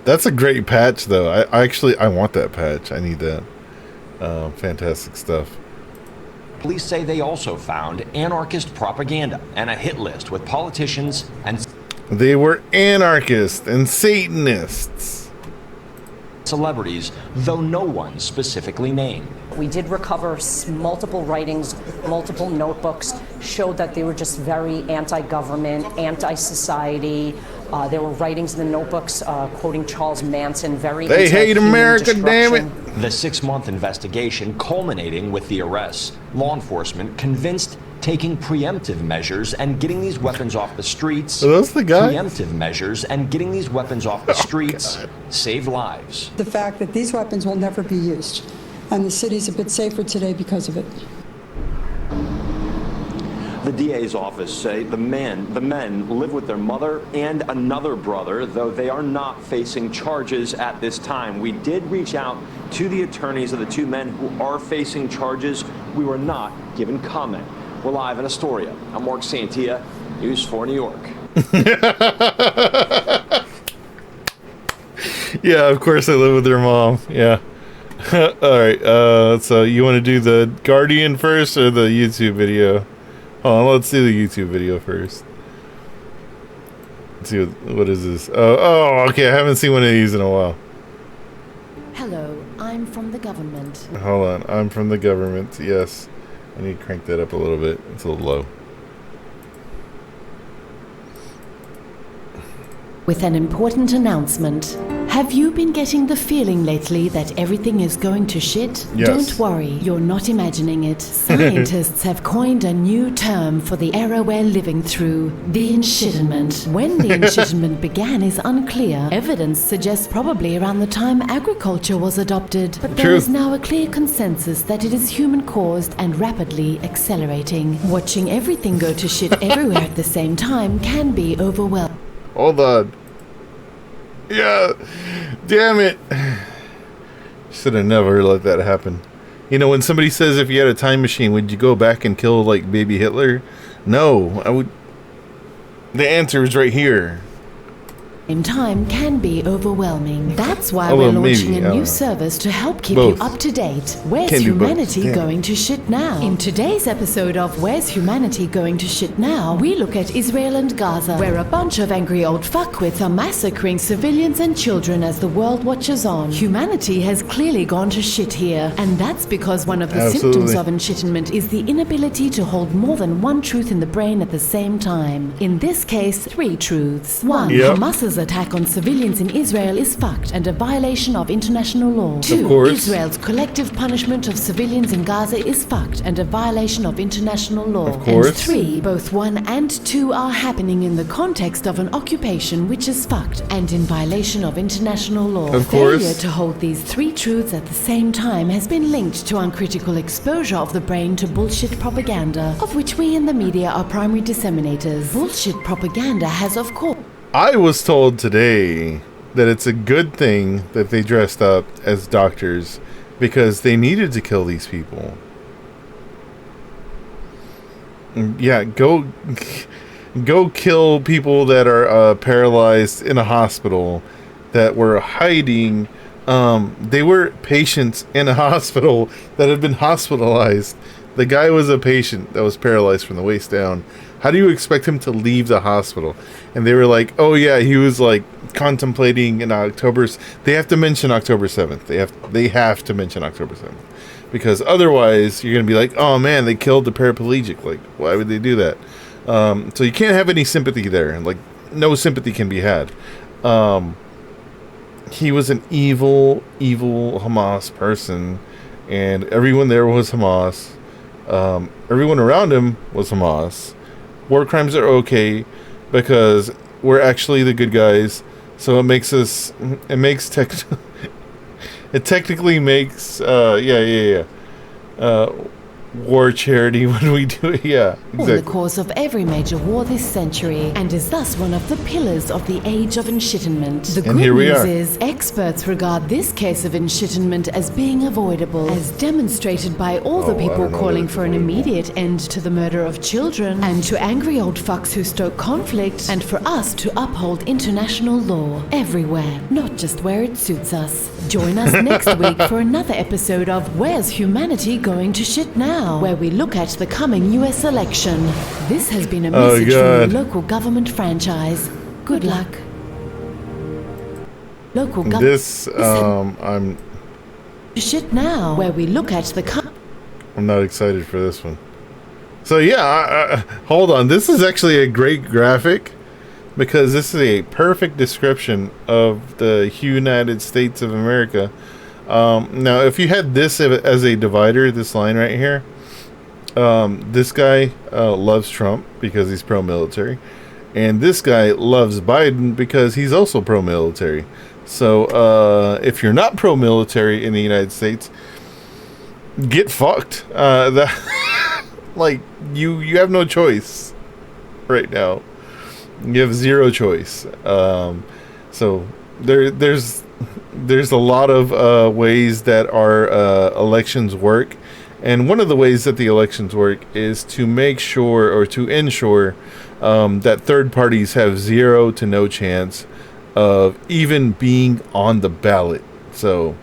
That's a great patch, though. I want that patch. I need that. Fantastic stuff. Police say they also found anarchist propaganda and a hit list with politicians and... They were anarchists and Satanists. Celebrities, though no one specifically named. We did recover multiple writings, multiple notebooks, showed that they were just very anti-government, anti-society. There were writings in the notebooks quoting Charles Manson, very They hate America, damn it. The 6-month investigation culminating with the arrests. Law enforcement convinced taking preemptive measures and getting these weapons off the streets. Are those the guys? Preemptive measures and getting these weapons off the streets save lives. The fact that these weapons will never be used, and the city's a bit safer today because of it. The DA's office say the men live with their mother and another brother, though they are not facing charges at this time. We did reach out to the attorneys of the two men who are facing charges. We were not given comment. We're live in Astoria. I'm Mark Santia, News 4 New York. Yeah, of course I live with their mom. Yeah. All right. So you want to do the Guardian first or the YouTube video? Hold on, let's do the YouTube video first. Let's see what is this? Oh, okay. I haven't seen one of these in a while. Hello, I'm from the government. Hold on. I'm from the government. Yes. I need to crank that up a little bit. It's a little low. With an important announcement. Have you been getting the feeling lately that everything is going to shit? Yes. Don't worry, you're not imagining it. Scientists have coined a new term for the era we're living through, the enshitment. When the enshitment began is unclear. Evidence suggests probably around the time agriculture was adopted. But there is now a clear consensus that it is human-caused and rapidly accelerating. Watching everything go to shit everywhere at the same time can be overwhelming. Hold on. Yeah, damn it. Should have never let that happen. You know, when somebody says if you had a time machine, would you go back and kill, like, baby Hitler? No, I would. The answer is right here. In time can be overwhelming. That's why we're launching a new service to help keep you up to date. Where's humanity going to shit now? In today's episode of Where's Humanity Going to Shit Now, we look at Israel and Gaza, where a bunch of angry old fuckwits are massacring civilians and children as the world watches on. Humanity has clearly gone to shit here, and that's because one of the symptoms of enshitment is the inability to hold more than one truth in the brain at the same time. In this case, 3 truths. 1. Hamas's attack on civilians in Israel is fucked and a violation of international law. 2. Israel's collective punishment of civilians in Gaza is fucked and a violation of international law. And 3. Both 1 and 2 are happening in the context of an occupation which is fucked and in violation of international law. Failure to hold these 3 truths at the same time has been linked to uncritical exposure of the brain to bullshit propaganda, of which we in the media are primary disseminators. Bullshit propaganda has, of course... I was told today that it's a good thing that they dressed up as doctors because they needed to kill these people. Yeah, go kill people that are paralyzed in a hospital that were hiding. They were patients in a hospital that had been hospitalized The guy was a patient that was paralyzed from the waist down. How do you expect him to leave the hospital? And they were like, oh yeah, he was like contemplating in October. They have to mention October 7th. They have to mention October 7th. Because otherwise you're going to be like, oh man, they killed the paraplegic. Like, why would they do that? So you can't have any sympathy there. Like, no sympathy can be had. He was an evil Hamas person. And everyone there was Hamas. Everyone around him was Hamas. War crimes are okay because we're actually the good guys. So it makes us. It technically makes. War charity when we do it. Yeah, exactly. In the course of every major war this century, and is thus one of the pillars of the age of enshittenment. The good news is, experts regard this case of enshittenment as being avoidable, as demonstrated by all the people calling for an immediate end to the murder of children, and to angry old fucks who stoke conflict, and for us to uphold international law everywhere, not just where it suits us. Join us next week for another episode of Where's Humanity Going to Shit Now? Where we look at the coming US election. This has been a message from the local government franchise. Good luck. Local government. This, I'm shit now. Where we look at the I'm not excited for this one. So yeah, hold on. This is actually a great graphic because this is a perfect description of the United States of America. Now, if you had this as a divider, this line right here, this guy loves Trump because he's pro-military, and this guy loves Biden because he's also pro-military. So, if you're not pro-military in the United States, get fucked. Like you have no choice right now. You have zero choice. So there's a lot of ways that our elections work, and one of the ways that the elections work is to make sure or to ensure that third parties have zero to no chance of even being on the ballot. So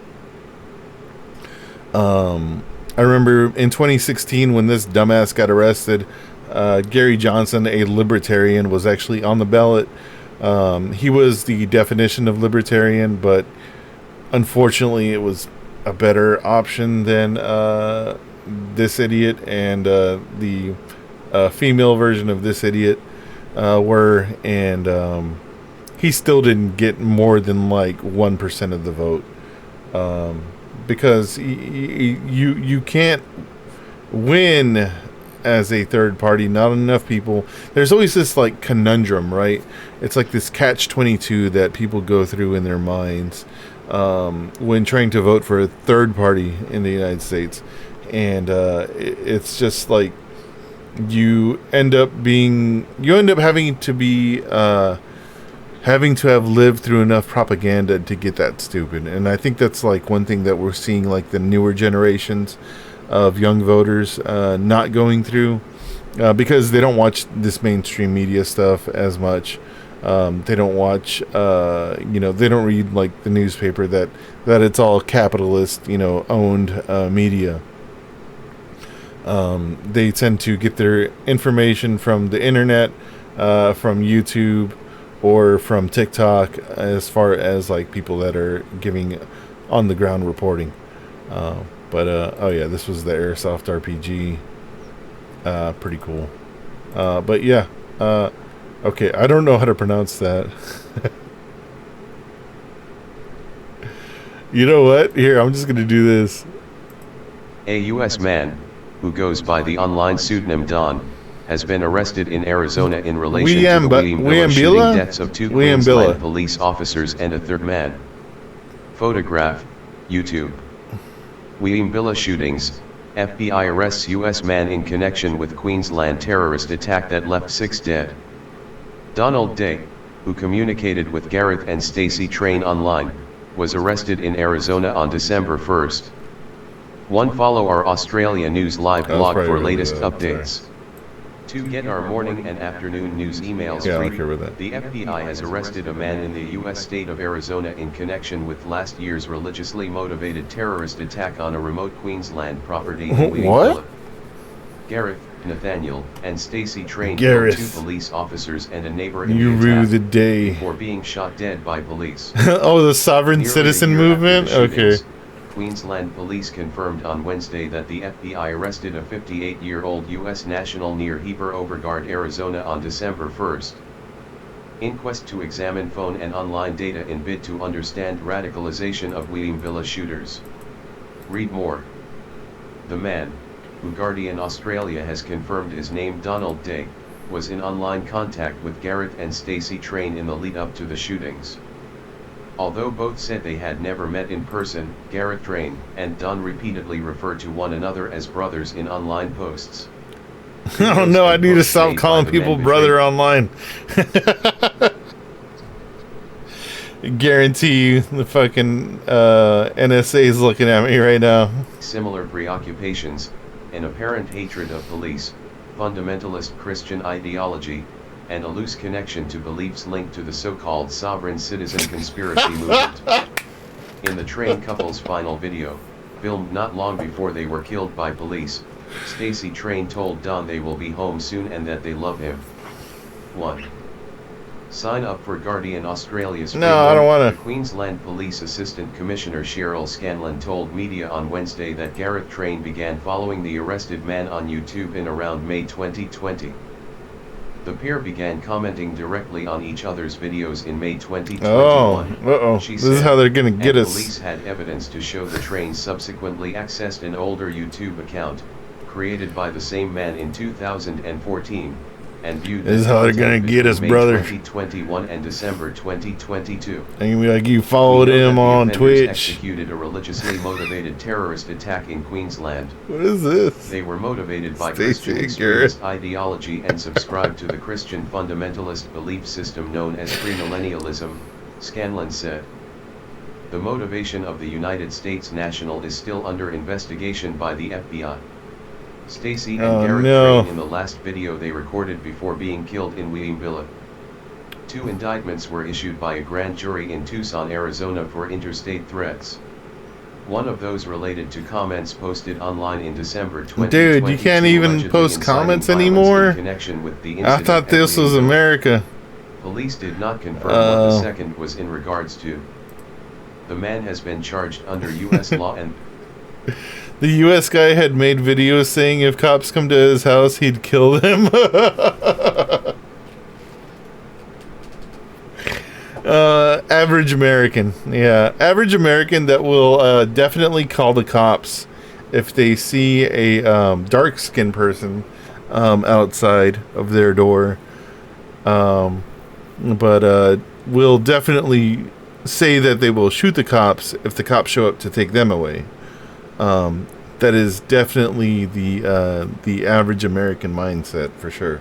I remember in 2016 when this dumbass got arrested, Gary Johnson, a libertarian, was actually on the ballot. He was the definition of libertarian, but unfortunately it was a better option than this idiot and the female version of this idiot were, and he still didn't get more than like 1% of the vote, because you can't win as a third party. Not enough people. There's always this like conundrum, right? It's like this catch-22 that people go through in their minds when trying to vote for a third party in the United States, and it's just like you end up having to have lived through enough propaganda to get that stupid. And I think that's like one thing that we're seeing, like the newer generations of young voters not going through, because they don't watch this mainstream media stuff as much. They don't watch, they don't read like the newspaper that it's all capitalist, owned media. They tend to get their information from the internet, from YouTube, or from TikTok, as far as like people that are giving on the ground reporting. Oh yeah, this was the Airsoft RPG. Pretty cool. But yeah, okay, I don't know how to pronounce that. You know what? Here, I'm just going to do this. A U.S. man, who goes by the online pseudonym Don, has been arrested in Arizona in relation to the William shooting deaths of two Queensland police officers and a third man. Photograph, YouTube. William shootings, FBI arrests U.S. man in connection with Queensland terrorist attack that left 6 dead. Donald Day, who communicated with Gareth and Stacey Train online, was arrested in Arizona on December 1st. Follow our Australia News Live blog for latest updates. To get our morning and afternoon news emails free, the FBI has arrested a man in the U.S. state of Arizona in connection with last year's religiously motivated terrorist attack on a remote Queensland property in What? Gareth, Nathaniel, and Stacy Train killed 2 police officers and a neighbor in You rue the day. before being shot dead by police. Oh, the sovereign citizen movement? Okay. Queensland police confirmed on Wednesday that the FBI arrested a 58-year-old U.S. national near Heber Overgard, Arizona on December 1st. Inquest to examine phone and online data in bid to understand radicalization of Williamville shooters. Read more. The man, who Guardian Australia has confirmed is named Donald Day, was in online contact with Gareth and Stacy Train in the lead-up to the shootings. Although both said they had never met in person, Gareth Train and Don repeatedly referred to one another as brothers in online posts. Oh no, I need to stop calling people brother online. Guarantee you the fucking NSA is looking at me right now. Similar preoccupations, an apparent hatred of police, fundamentalist Christian ideology, and a loose connection to beliefs linked to the so-called sovereign citizen conspiracy movement. In the Train couple's final video, filmed not long before they were killed by police, Stacy Train told Don they will be home soon and that they love him. 1. Sign up for Guardian Australia's No, I don't want to. Queensland Police Assistant Commissioner Cheryl Scanlon told media on Wednesday that Gareth Train began following the arrested man on YouTube in around May 2020. The pair began commenting directly on each other's videos in May 2021. Oh, this is how they're gonna get us. Police had evidence to show the Train subsequently accessed an older YouTube account, created by the same man in 2014, and viewed this is how they're gonna get us, brother. 2021 and December 2022. They're gonna be like, you followed him on Twitch. Executed a religiously motivated terrorist attack in Queensland. What is this? They were motivated by Christian extremist ideology and subscribed to the Christian fundamentalist belief system known as premillennialism, Scanlon said. The motivation of the United States national is still under investigation by the FBI. Stacy and Gareth Train in the last video they recorded before being killed in Williamville. 2 indictments were issued by a grand jury in Tucson, Arizona for interstate threats. One of those related to comments posted online in December 2020. Dude, you can't even post comments anymore? I thought this was America. Police did not confirm what the second was in regards to. The man has been charged under U.S. law and... The U.S. guy had made videos saying if cops come to his house, he'd kill them. Average American. Yeah, average American that will definitely call the cops if they see a dark-skinned person outside of their door. But will definitely say that they will shoot the cops if the cops show up to take them away. That is definitely the average American mindset for sure.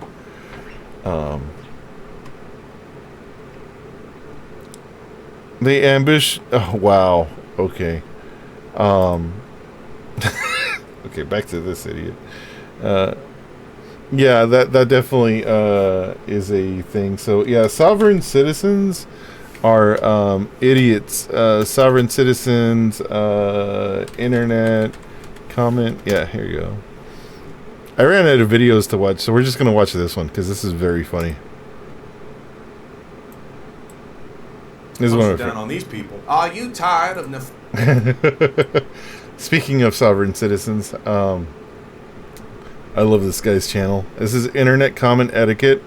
They ambush. Oh wow. Okay. Okay, back to this idiot. Yeah, that definitely is a thing. So yeah, sovereign citizens are idiots. Sovereign citizens, internet comment. Yeah, here you go. I ran out of videos to watch, so we're just gonna watch this one because this is very funny. This is one of down on these people. Are you tired of Speaking of sovereign citizens, I love this guy's channel. This is Internet Comment Etiquette.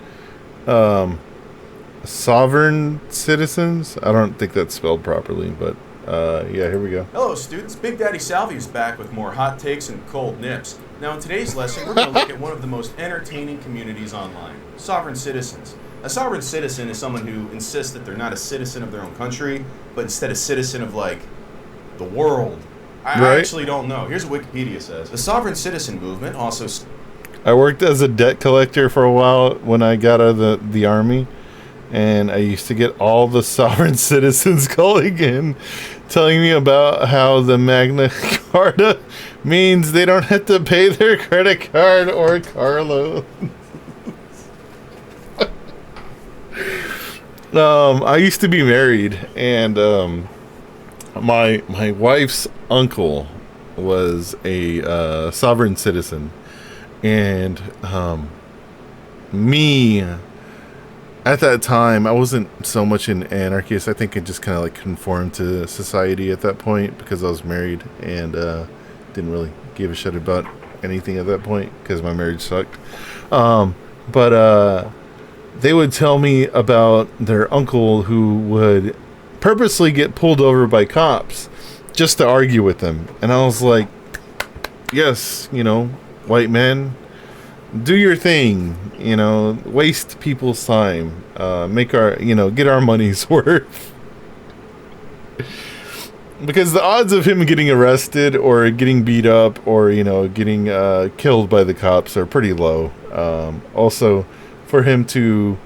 Sovereign citizens? I don't think that's spelled properly, but yeah, here we go. Hello students, Big Daddy Salvi is back with more hot takes and cold nips. Now in today's lesson, we're going to look at one of the most entertaining communities online, sovereign citizens. A sovereign citizen is someone who insists that they're not a citizen of their own country, but instead a citizen of, like, the world. I actually don't know. Here's what Wikipedia says. The sovereign citizen movement also... I worked as a debt collector for a while when I got out of the army, and I used to get all the sovereign citizens calling in, telling me about how the Magna Carta means they don't have to pay their credit card or car loan. I used to be married, and my wife's uncle was a sovereign citizen, And me, at that time, I wasn't so much an anarchist. I think I just kind of like conformed to society at that point because I was married and didn't really give a shit about anything at that point because my marriage sucked. But they would tell me about their uncle who would purposely get pulled over by cops just to argue with them. And I was like, yes, you know, white men, do your thing, you know, waste people's time, make our, you know, get our money's worth. Because the odds of him getting arrested or getting beat up or, you know, getting killed by the cops are pretty low. Also, for him to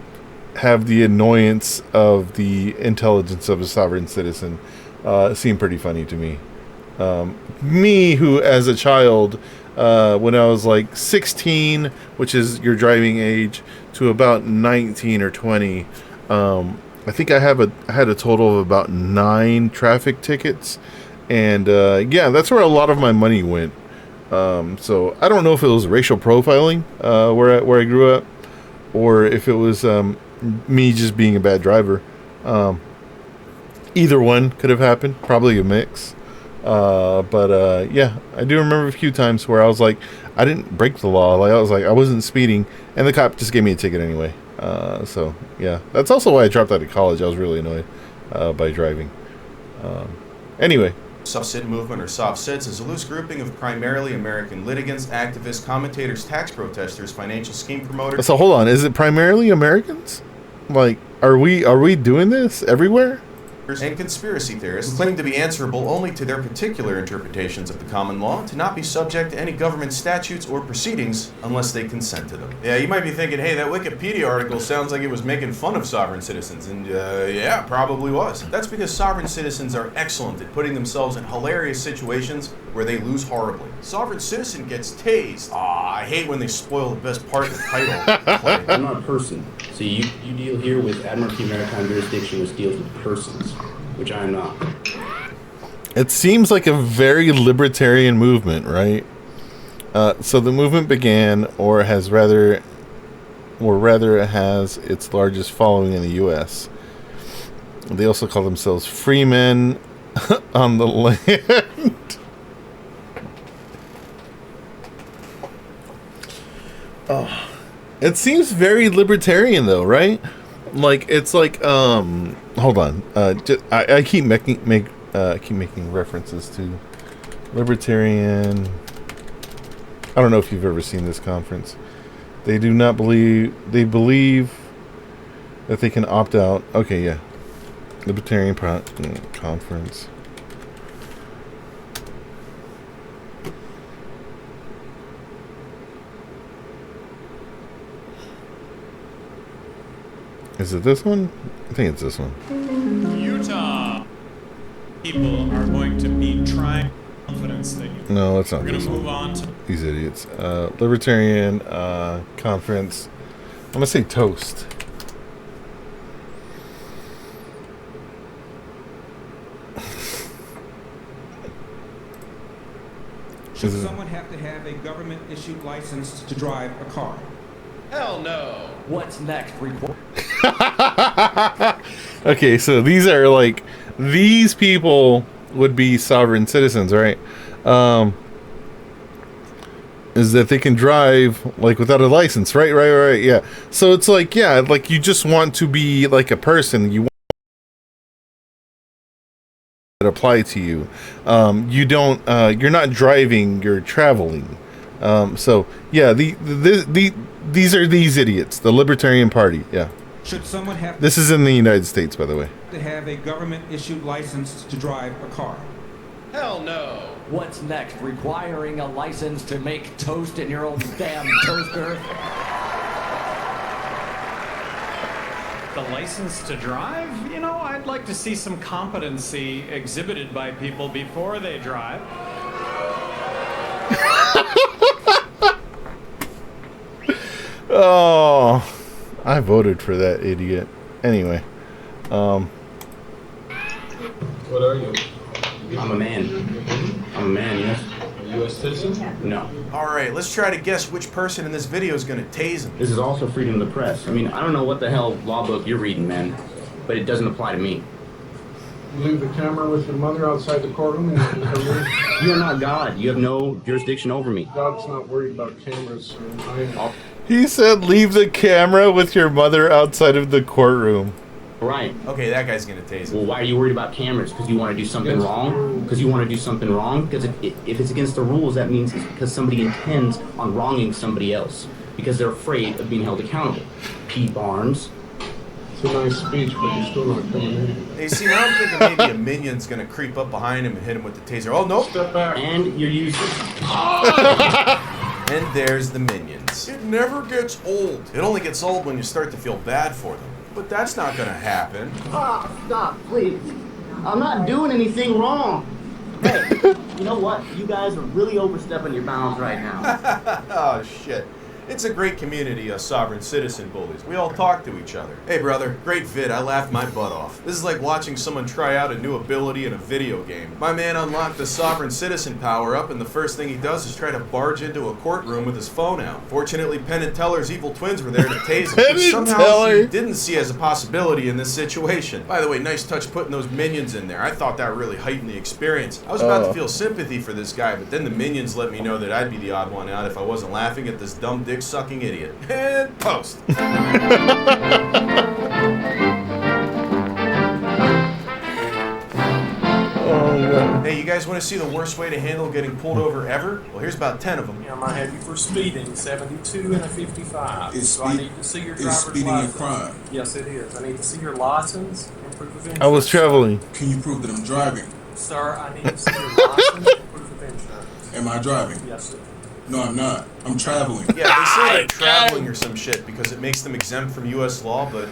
have the annoyance of the intelligence of a sovereign citizen seemed pretty funny to me. Me, who as a child, when I was like 16, which is your driving age, to about 19 or 20, I think I had a total of about 9 traffic tickets, and yeah, that's where a lot of my money went. So I don't know if it was racial profiling where I grew up, or if it was me just being a bad driver. Either one could have happened, probably a mix. But yeah, I do remember a few times where I was like, I didn't break the law. Like I was like, I wasn't speeding, and the cop just gave me a ticket anyway. So yeah, that's also why I dropped out of college. I was really annoyed by driving. Anyway. Soft Sit movement, or Soft Sits, is a loose grouping of primarily American litigants, activists, commentators, tax protesters, financial scheme promoters. So hold on, is it primarily Americans? Like, are we doing this everywhere? And conspiracy theorists claim to be answerable only to their particular interpretations of the common law, to not be subject to any government statutes or proceedings unless they consent to them. Yeah, you might be thinking, hey, that Wikipedia article sounds like it was making fun of sovereign citizens, and yeah, probably was. That's because sovereign citizens are excellent at putting themselves in hilarious situations where they lose horribly. Sovereign citizen gets tased. I hate when they spoil the best part of the title. I'm not a person. So you deal here with Admiralty Maritime Jurisdiction, which deals with persons, which I am not. It seems like a very libertarian movement, right? So the movement began, or rather it has its largest following in the U.S. They also call themselves free men on the land. Oh. It seems very libertarian, though, right? Like it's like, hold on. I keep making references to libertarian. I don't know if you've ever seen this conference. They do not believe. They believe that they can opt out. Okay, yeah. Libertarian conference. Is it this one? I think it's this one. Utah people are going to be trying confidence that you. No, that's not. We're going this to move one. on to These idiots. Libertarian conference. I'm gonna say toast. Should someone have to have a government-issued license to drive a car? Hell no. What's next? Okay, so these are like, these people would be sovereign citizens, right? Is that they can drive like without a license, right? Yeah. So it's like, yeah, like you just want to be like a person. You want that apply to you. You don't. You're not driving. You're traveling. So yeah, these are these idiots. The Libertarian Party. Yeah. Should someone have This is in the United States, by the way. to have a government-issued license to drive a car? Hell no. What's next? Requiring a license to make toast in your own damn toaster? The license to drive? You know, I'd like to see some competency exhibited by people before they drive. Oh, I voted for that idiot. Anyway, What are you? I'm a man. I'm a man, yes. U.S. citizen? No. All right, let's try to guess which person in this video is going to tase him. This is also freedom of the press. I mean, I don't know what the hell law book you're reading, man, but it doesn't apply to me. You leave the camera with your mother outside the courtroom and you can come in? You are not God. You have no jurisdiction over me. God's not worried about cameras, sir. I am. He said, leave the camera with your mother outside of the courtroom. Right. Okay, that guy's going to tase him. Well, why are you worried about cameras? Because you want to do something wrong? Because you want to do something wrong? Because if it's against the rules, that means it's because somebody intends on wronging somebody else. Because they're afraid of being held accountable. P. Barnes. It's a nice speech, but you're still not coming in. Hey, see, now I'm thinking maybe a minion's going to creep up behind him and hit him with the taser. Oh, nope. Step back. And you're using... And there's the minions. It never gets old. It only gets old when you start to feel bad for them. But that's not going to happen. Stop, please. I'm not doing anything wrong. Hey, you know what? You guys are really overstepping your bounds right now. Oh, shit. It's a great community of sovereign citizen bullies. We all talk to each other. Hey, brother, great vid. I laughed my butt off. This is like watching someone try out a new ability in a video game. My man unlocked the sovereign citizen power-up, and the first thing he does is try to barge into a courtroom with his phone out. Fortunately, Penn and Teller's evil twins were there to tase him, which somehow he didn't see as a possibility in this situation. By the way, nice touch putting those minions in there. I thought that really heightened the experience. I was about to feel sympathy for this guy, but then the minions let me know that I'd be the odd one out if I wasn't laughing at this dumb dick-sucking idiot. And post. Hey, you guys want to see the worst way to handle getting pulled over ever? Well, here's about 10 of them. Yeah, I might have you for speeding, 72 and a 55. Is so I need to see your driver's license. speeding a crime? Yes, it is. I need to see your license and proof of insurance. I was traveling. Can you prove that I'm driving? Sir, I need to see your license and proof of insurance. Am I driving? Yes, sir. No, I'm not. I'm traveling. Yeah, they say they're traveling or some shit because it makes them exempt from U.S. law, but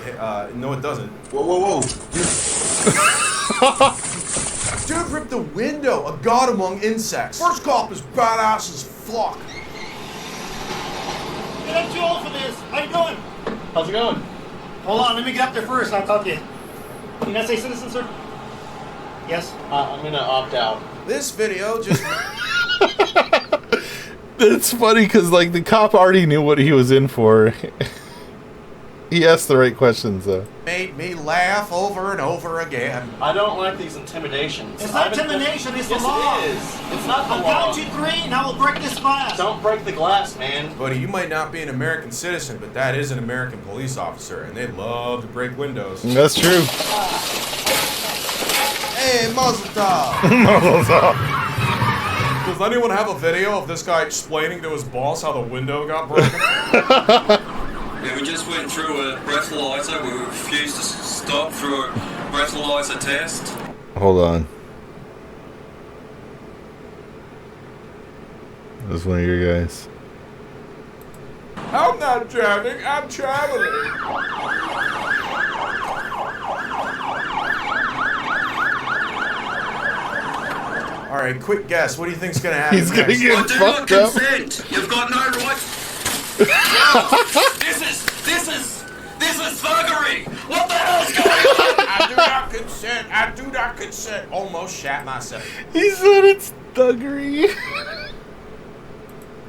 no, it doesn't. Whoa. Dude ripped the window, a god among insects. First cop is badass as fuck. Hey, I'm too old for this. How you doing? How's it going? Hold on, let me get up there first and I'll talk to you. United States citizen, sir? Yes? I'm gonna opt out. This video just... It's funny because, like, the cop already knew what he was in for. He asked the right questions, though. Made me laugh over and over again. I don't like these intimidations. It's not intimidation, it's the law. Yes, it is. It's not the law. I'll count you 3 and I will break this glass. Don't break the glass, man. Buddy, you might not be an American citizen, but that is an American police officer, and they love to break windows. That's true. Hey, Mazel tov. Mazel tov. Does anyone have a video of this guy explaining to his boss how the window got broken? Yeah, we just went through a breathalyzer. We refused to stop through a breathalyzer test. Hold on. That was one of your guys. I'm not driving, I'm traveling. All right, quick guess. What do you think's gonna happen? He's gonna get fucked up. Consent. You've got no right. No, this is thuggery. What the hell's going on? I do not consent. I do not consent. Almost shat myself. He said it's thuggery.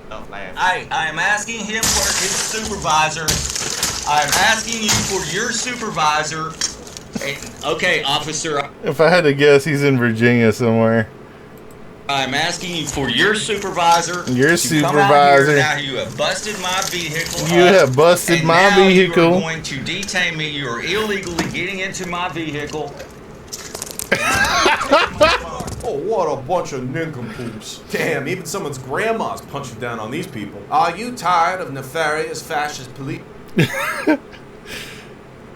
Don't laugh. I am asking him for his supervisor. I'm asking you for your supervisor. Okay, officer. If I had to guess, he's in Virginia somewhere. I'm asking you for your supervisor. Your to come out supervisor. here. Now you have busted my vehicle. You have busted and my now vehicle. You are going to detain me. You are illegally getting into my vehicle. Oh, what a bunch of nincompoops. Damn, even someone's grandma's punching down on these people. Are you tired of nefarious fascist police?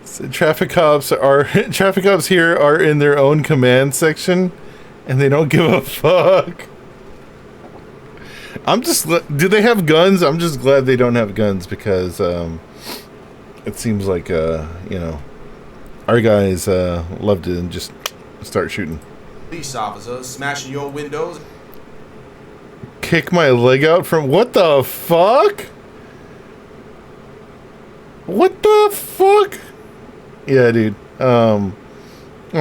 So traffic cops here are in their own command section, and they don't give a fuck. Do they have guns? I'm just glad they don't have guns because it seems like our guys love to just start shooting. Police officers smashing your windows. Kick my leg out from what the fuck? What the fuck? Yeah, dude. I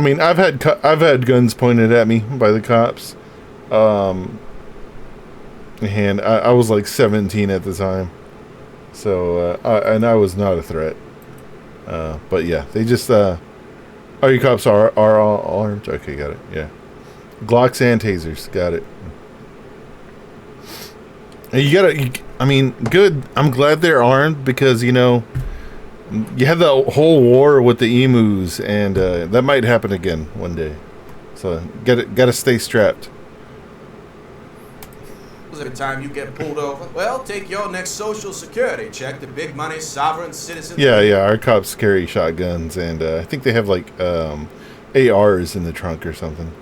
mean, I've had guns pointed at me by the cops. And I was like 17 at the time. So, and I was not a threat. But yeah, they just, all your cops are all armed? Okay, got it, yeah. Glocks and tasers, got it. And I mean, good. I'm glad they're armed because, you know, you had the whole war with the emus, and that might happen again one day. So, gotta stay strapped. Every time you get pulled over, well, take your next Social Security check to Big Money Sovereign Citizens. Yeah, our cops carry shotguns, and I think they have like ARs in the trunk or something.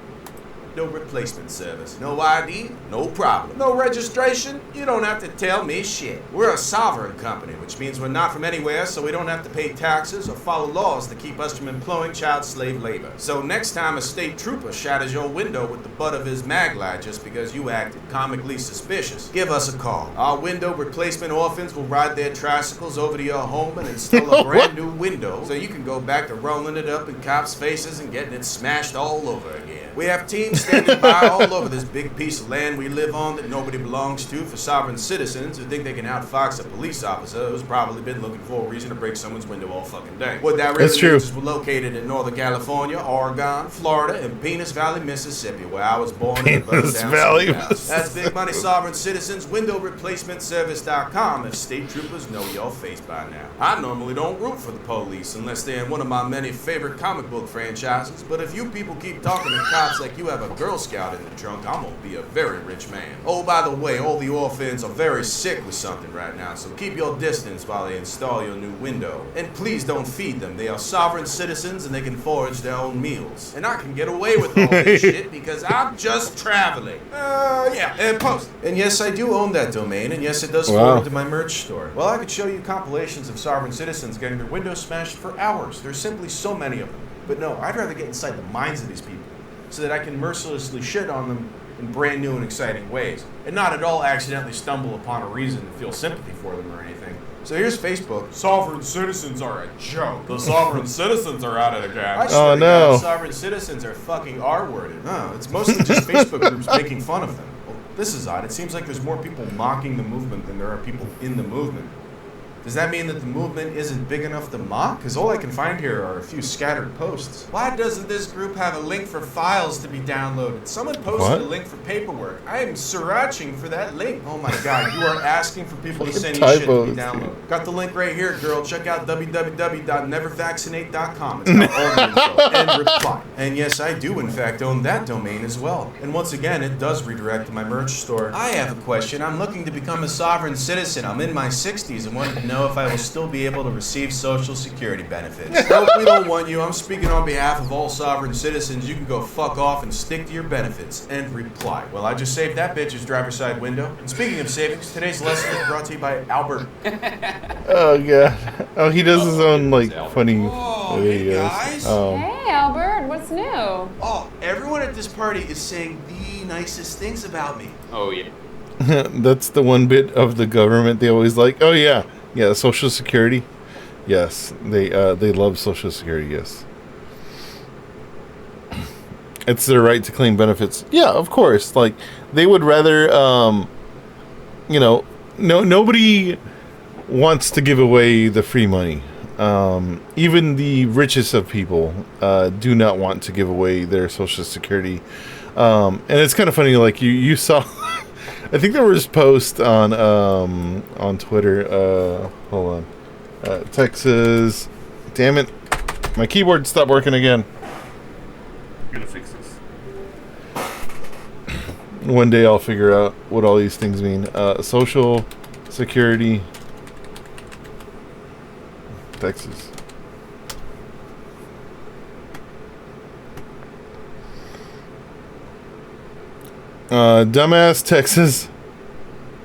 No replacement service. No ID? No problem. No registration? You don't have to tell me shit. We're a sovereign company, which means we're not from anywhere, so we don't have to pay taxes or follow laws to keep us from employing child slave labor. So next time a state trooper shatters your window with the butt of his mag light just because you acted comically suspicious, give us a call. Our window replacement orphans will ride their tricycles over to your home and install a brand new window so you can go back to rolling it up in cops' faces and getting it smashed all over again. We have teams standing by all over this big piece of land we live on that nobody belongs to for sovereign citizens who think they can outfox a police officer who's probably been looking for a reason to break someone's window all fucking day. What that really means is we're located in Northern California, Oregon, Florida, and Penis Valley, Mississippi, where I was born in the Penis Valley, That's Big Money Sovereign Citizens, windowreplacementservice.com if state troopers know your face by now. I normally don't root for the police unless they're in one of my many favorite comic book franchises, but if you people keep talking to cops like you have a Girl Scout in the trunk, I'm gonna be a very rich man. Oh, by the way, all the orphans are very sick with something right now, so keep your distance while they install your new window. And please don't feed them. They are sovereign citizens and they can forage their own meals. And I can get away with all this shit because I'm just traveling. Yeah, and post. And yes, I do own that domain, and yes, it does forward to my merch store. Well, I could show you compilations of sovereign citizens getting their windows smashed for hours. There's simply so many of them. But no, I'd rather get inside the minds of these people, so that I can mercilessly shit on them in brand new and exciting ways, and not at all accidentally stumble upon a reason to feel sympathy for them or anything. So here's Facebook. Sovereign citizens are a joke. The sovereign citizens are out of the game. I swear to God, sovereign citizens are fucking R-worded. No, it's mostly just Facebook groups making fun of them. Well, this is odd. It seems like there's more people mocking the movement than there are people in the movement. Does that mean that the movement isn't big enough to mock? Because all I can find here are a few scattered posts. Why doesn't this group have a link for files to be downloaded? Someone posted a link for paperwork. I am searching for that link. Oh my God, you are asking for people to send you shit to be downloaded. Got the link right here, girl. Check out www.nevervaccinate.com. It's got all the info and reply. And yes, I do in fact own that domain as well. And once again, it does redirect to my merch store. I have a question. I'm looking to become a sovereign citizen. I'm in my 60s and wanted to know if I will still be able to receive Social Security benefits. Nope, we don't want you. I'm speaking on behalf of all sovereign citizens. You can go fuck off and stick to your benefits. And reply. Well, I just saved that bitch's driver's side window. And speaking of savings, today's lesson is brought to you by Albert. Oh, God. Oh, he does his own, like, funny videos. Hey, guys. Hey, Albert. What's new? Oh, everyone at this party is saying the nicest things about me. Oh, yeah. That's the one bit of the government they always like. Oh, yeah. Yeah, Social Security. Yes, they love Social Security. Yes, it's their right to claim benefits. Yeah, of course. Like they would rather, nobody wants to give away the free money. Even the richest of people do not want to give away their Social Security. And it's kind of funny. Like you saw. I think there was a post on Twitter. Hold on, Texas. Damn it, my keyboard stopped working again. You're gonna fix this. One day I'll figure out what all these things mean. Social Security, Texas. Dumbass Texas.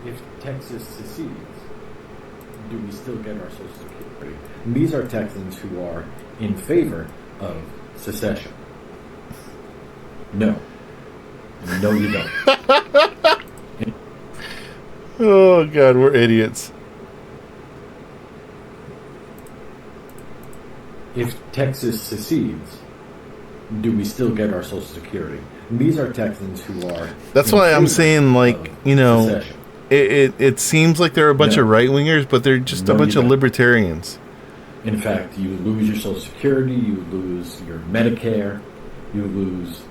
If Texas secedes, do we still get our Social Security? And these are Texans who are in favor of secession. No. No, you don't. Oh, God, we're idiots. If Texas secedes, do we still get our Social Security? And these are Texans who are... That's why I'm saying, like, it seems like they're a bunch of right-wingers, but they're just a bunch of libertarians. In fact, you lose your Social Security, you lose your Medicare, you lose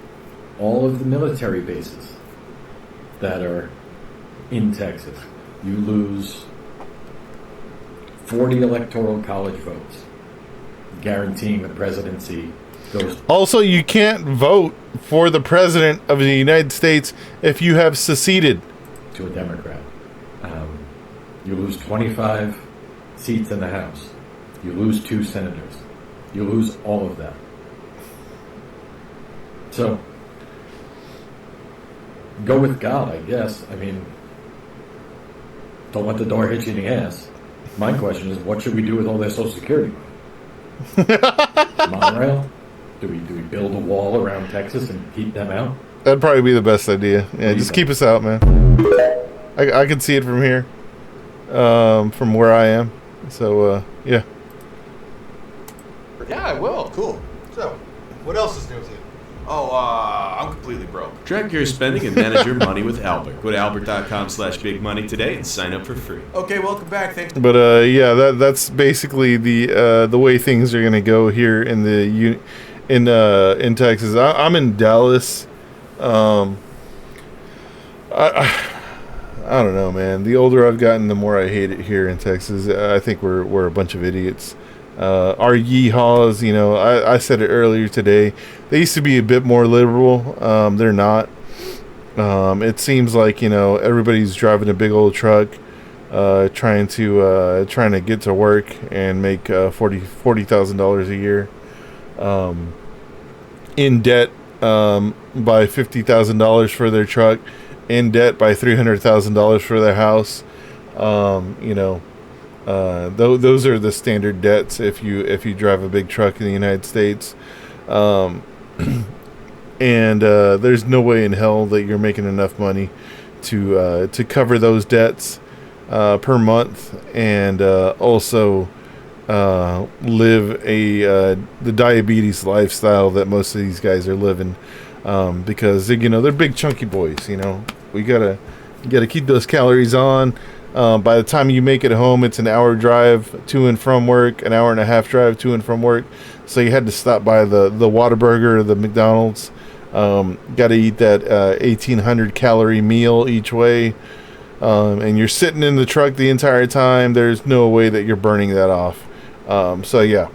all of the military bases that are in Texas. You lose 40 electoral college votes, guaranteeing the presidency goes. Also, you can't vote for the president of the United States if you have seceded to a Democrat. You lose 25 seats in the House. You lose 2 senators. You lose all of that. So, go with God, I guess. I mean, don't let the door hit you in the ass. My question is, what should we do with all their Social Security money? Monorail? Do we build a wall around Texas and keep them out? That'd probably be the best idea. Yeah, just keep us out, man. I can see it from here, from where I am. So, yeah. Yeah, I will. Cool. So, what else is new with you? Oh, I'm completely broke. Track your spending and manage your money with Albert. Go to albert.com/bigmoney today and sign up for free. Okay, welcome back. Thanks. But yeah, that's basically the way things are gonna go here in in Texas. I'm in Dallas. I don't know, man. The older I've gotten, the more I hate it here in Texas. I think we're a bunch of idiots. Our yeehaws, you know, I said it earlier today. They used to be a bit more liberal. They're not. It seems like, you know, everybody's driving a big old truck, trying to get to work and make $40,000 a year, in debt by $50,000 for their truck, in debt by $300,000 for their house. You know. Those are the standard debts if you drive a big truck in the United States, and there's no way in hell that you're making enough money to cover those debts per month, and also live the diabetes lifestyle that most of these guys are living, because they're big chunky boys. You know, you gotta keep those calories on. By the time you make it home, it's an hour drive to and from work, an hour and a half drive to and from work. So you had to stop by the Whataburger or the McDonald's. Got to eat that 1,800 calorie meal each way. And you're sitting in the truck the entire time. There's no way that you're burning that off. So yeah,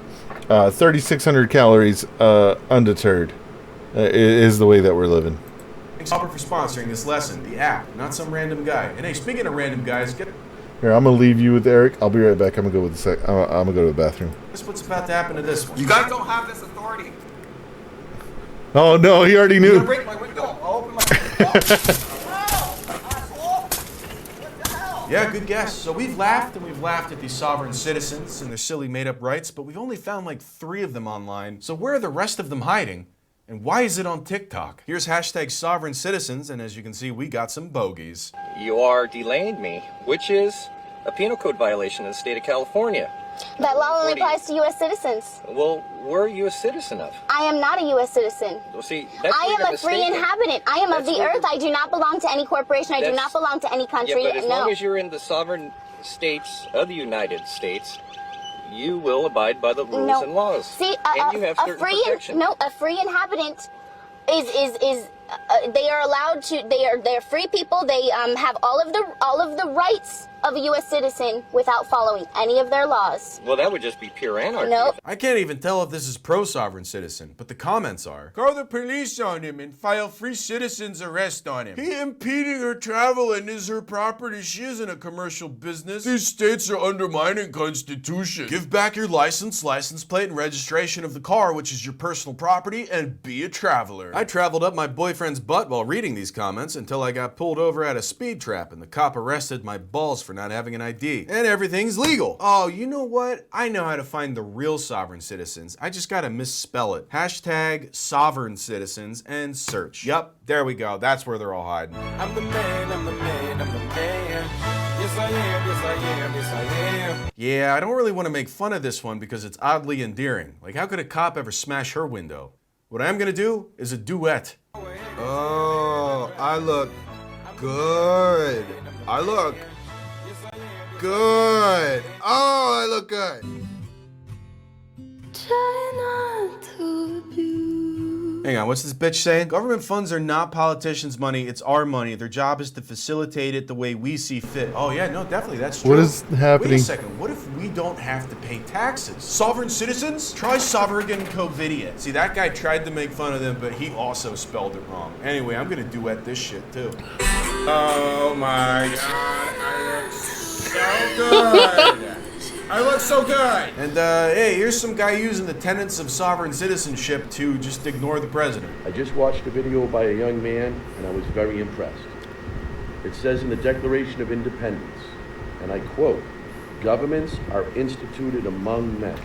3,600 calories undeterred is the way that we're living. Thanks, Albert, for sponsoring this lesson. The app, not some random guy. And hey, speaking of random guys, Here, I'm gonna leave you with Eric. I'll be right back. I'm gonna go I'm gonna go to the bathroom. Guess what's about to happen to this one? You guys don't have this authority. Oh no, he already knew. You're gonna break my window. I'll open my Yeah, good guess. So we've laughed and we've laughed at these sovereign citizens and their silly made-up rights, but we've only found like 3 of them online. So where are the rest of them hiding? And why is it on TikTok? Here's hashtag sovereign citizens, and as you can see, we got some bogeys. You are delaying me, which is a penal code violation in the state of California. That law only applies to U.S. citizens. Well, where are you a citizen of? I am not a U.S. citizen. Well, see, that's I am a free inhabitant. I am of the earth. I do not belong to any corporation. I do not belong to any country. Yeah, but as long as you're in the sovereign states of the United States, you will abide by the rules and laws. See, and you have certain protection. a free inhabitant is they are allowed to. They're free people. They have all of the rights of a U.S. citizen without following any of their laws. Well, that would just be pure anarchy. Nope. I can't even tell if this is pro-sovereign citizen, but the comments are, call the police on him and file free citizen's arrest on him. He impeding her travel and is her property. She isn't a commercial business. These states are undermining Constitution. Give back your license plate, and registration of the car, which is your personal property, and be a traveler. I traveled up my boyfriend's butt while reading these comments until I got pulled over at a speed trap and the cop arrested my balls for not having an ID. And everything's legal. Oh, you know what? I know how to find the real sovereign citizens. I just gotta misspell it. Hashtag sovereign citizens and search. Yup, there we go. That's where they're all hiding. I'm the man, I'm the man, I'm the man. Yes, I am, yes, I am, yes, I am. Yeah, I don't really want to make fun of this one because it's oddly endearing. Like, how could a cop ever smash her window? What I am gonna do is a duet. Oh, I look good. I look good. Oh, I look good. Hang on, what's this bitch saying? Government funds are not politicians' money, it's our money. Their job is to facilitate it the way we see fit. Oh yeah, no, definitely, that's true. What is happening? Wait a second, what if we don't have to pay taxes? Sovereign citizens? Try Sovereign Covidia. See, that guy tried to make fun of them, but he also spelled it wrong. Anyway, I'm gonna duet this shit too. Oh my god, I look so good! I look so good! And hey, here's some guy using the tenets of sovereign citizenship to just ignore the president. I just watched a video by a young man and I was very impressed. It says in the Declaration of Independence, and I quote, "Governments are instituted among men,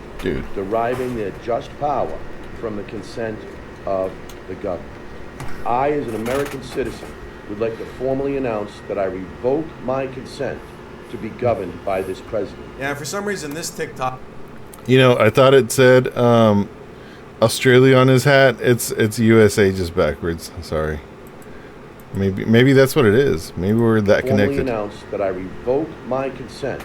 deriving their just power from the consent of the governed. I, as an American citizen, would like to formally announce that I revoke my consent to be governed by this president." Yeah, for some reason this TikTok... You know, I thought it said Australia on his hat. It's USA just backwards. Sorry. Maybe that's what it is. Maybe we're that connected. Formally announce that I revoke my consent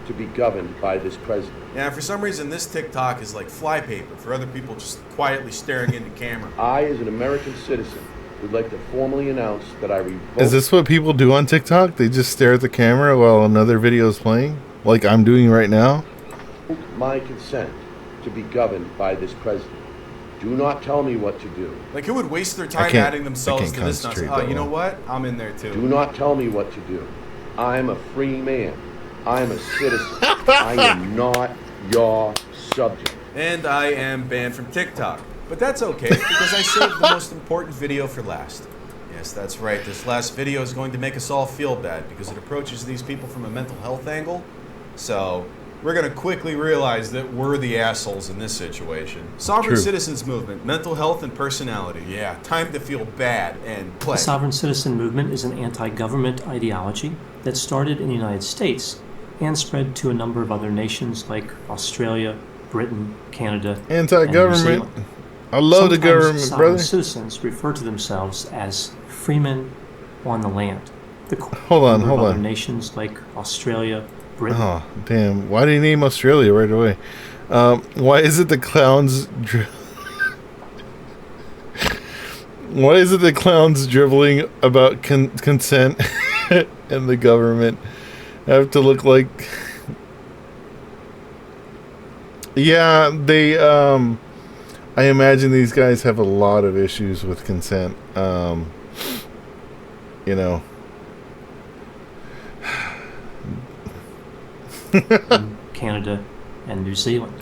to be governed by this president. Yeah, for some reason this TikTok is like flypaper for other people just quietly staring into camera. I, as an American citizen, would like to formally announce that I revoke... Is this what people do on TikTok? They just stare at the camera while another video is playing? Like I'm doing right now? My consent to be governed by this president. Do not tell me what to do. Like, who would waste their time adding themselves to this nonsense? Oh, you know what? I'm in there too. Do not tell me what to do. I'm a free man. I'm a citizen. I am not your subject. And I am banned from TikTok. But that's okay, because I saved the most important video for last. Yes, that's right. This last video is going to make us all feel bad, because it approaches these people from a mental health angle. So, we're going to quickly realize that we're the assholes in this situation. Sovereign Citizens Movement, mental health and personality. Yeah, time to feel bad and play. The Sovereign Citizen Movement is an anti-government ideology that started in the United States and spread to a number of other nations like Australia, Britain, Canada, anti-government. I love the government, sovereign brother. citizens refer to themselves as freemen on the land. Hold on. Other nations like Australia, Britain. Oh, damn. Why did he name Australia right away? Why is it the clowns... Why is it the clowns dribbling about consent and the government have to look like... Yeah, they... I imagine these guys have a lot of issues with consent. You know... Canada and New Zealand.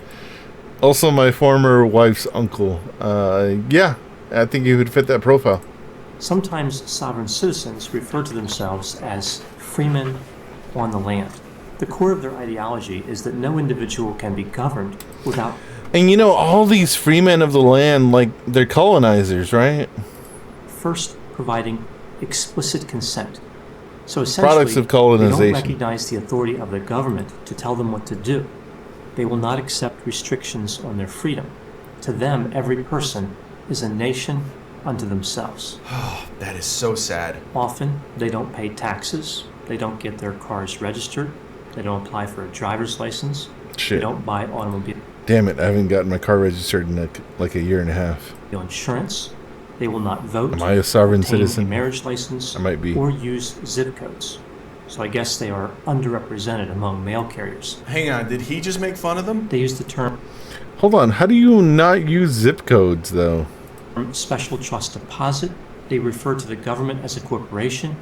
Also, my former wife's uncle. Yeah, I think you would fit that profile. Sometimes sovereign citizens refer to themselves as freemen on the land. The core of their ideology is that no individual can be governed without... And you know, all these freemen of the land, like, they're colonizers, right? First, providing explicit consent. So essentially, products of colonization. They don't recognize the authority of the government to tell them what to do. They will not accept restrictions on their freedom. To them, every person is a nation unto themselves. Oh, that is so sad. Often, they don't pay taxes. They don't get their cars registered. They don't apply for a driver's license. Shit. They don't buy automobile. Damn it, I haven't gotten my car registered in like a year and a half. Insurance. They will not vote. Am I a sovereign obtain citizen? A marriage license. I might be. Or use zip codes. So I guess they are underrepresented among mail carriers. Hang on, did he just make fun of them? They use the term... Hold on, how do you not use zip codes, though? Special trust deposit. They refer to the government as a corporation.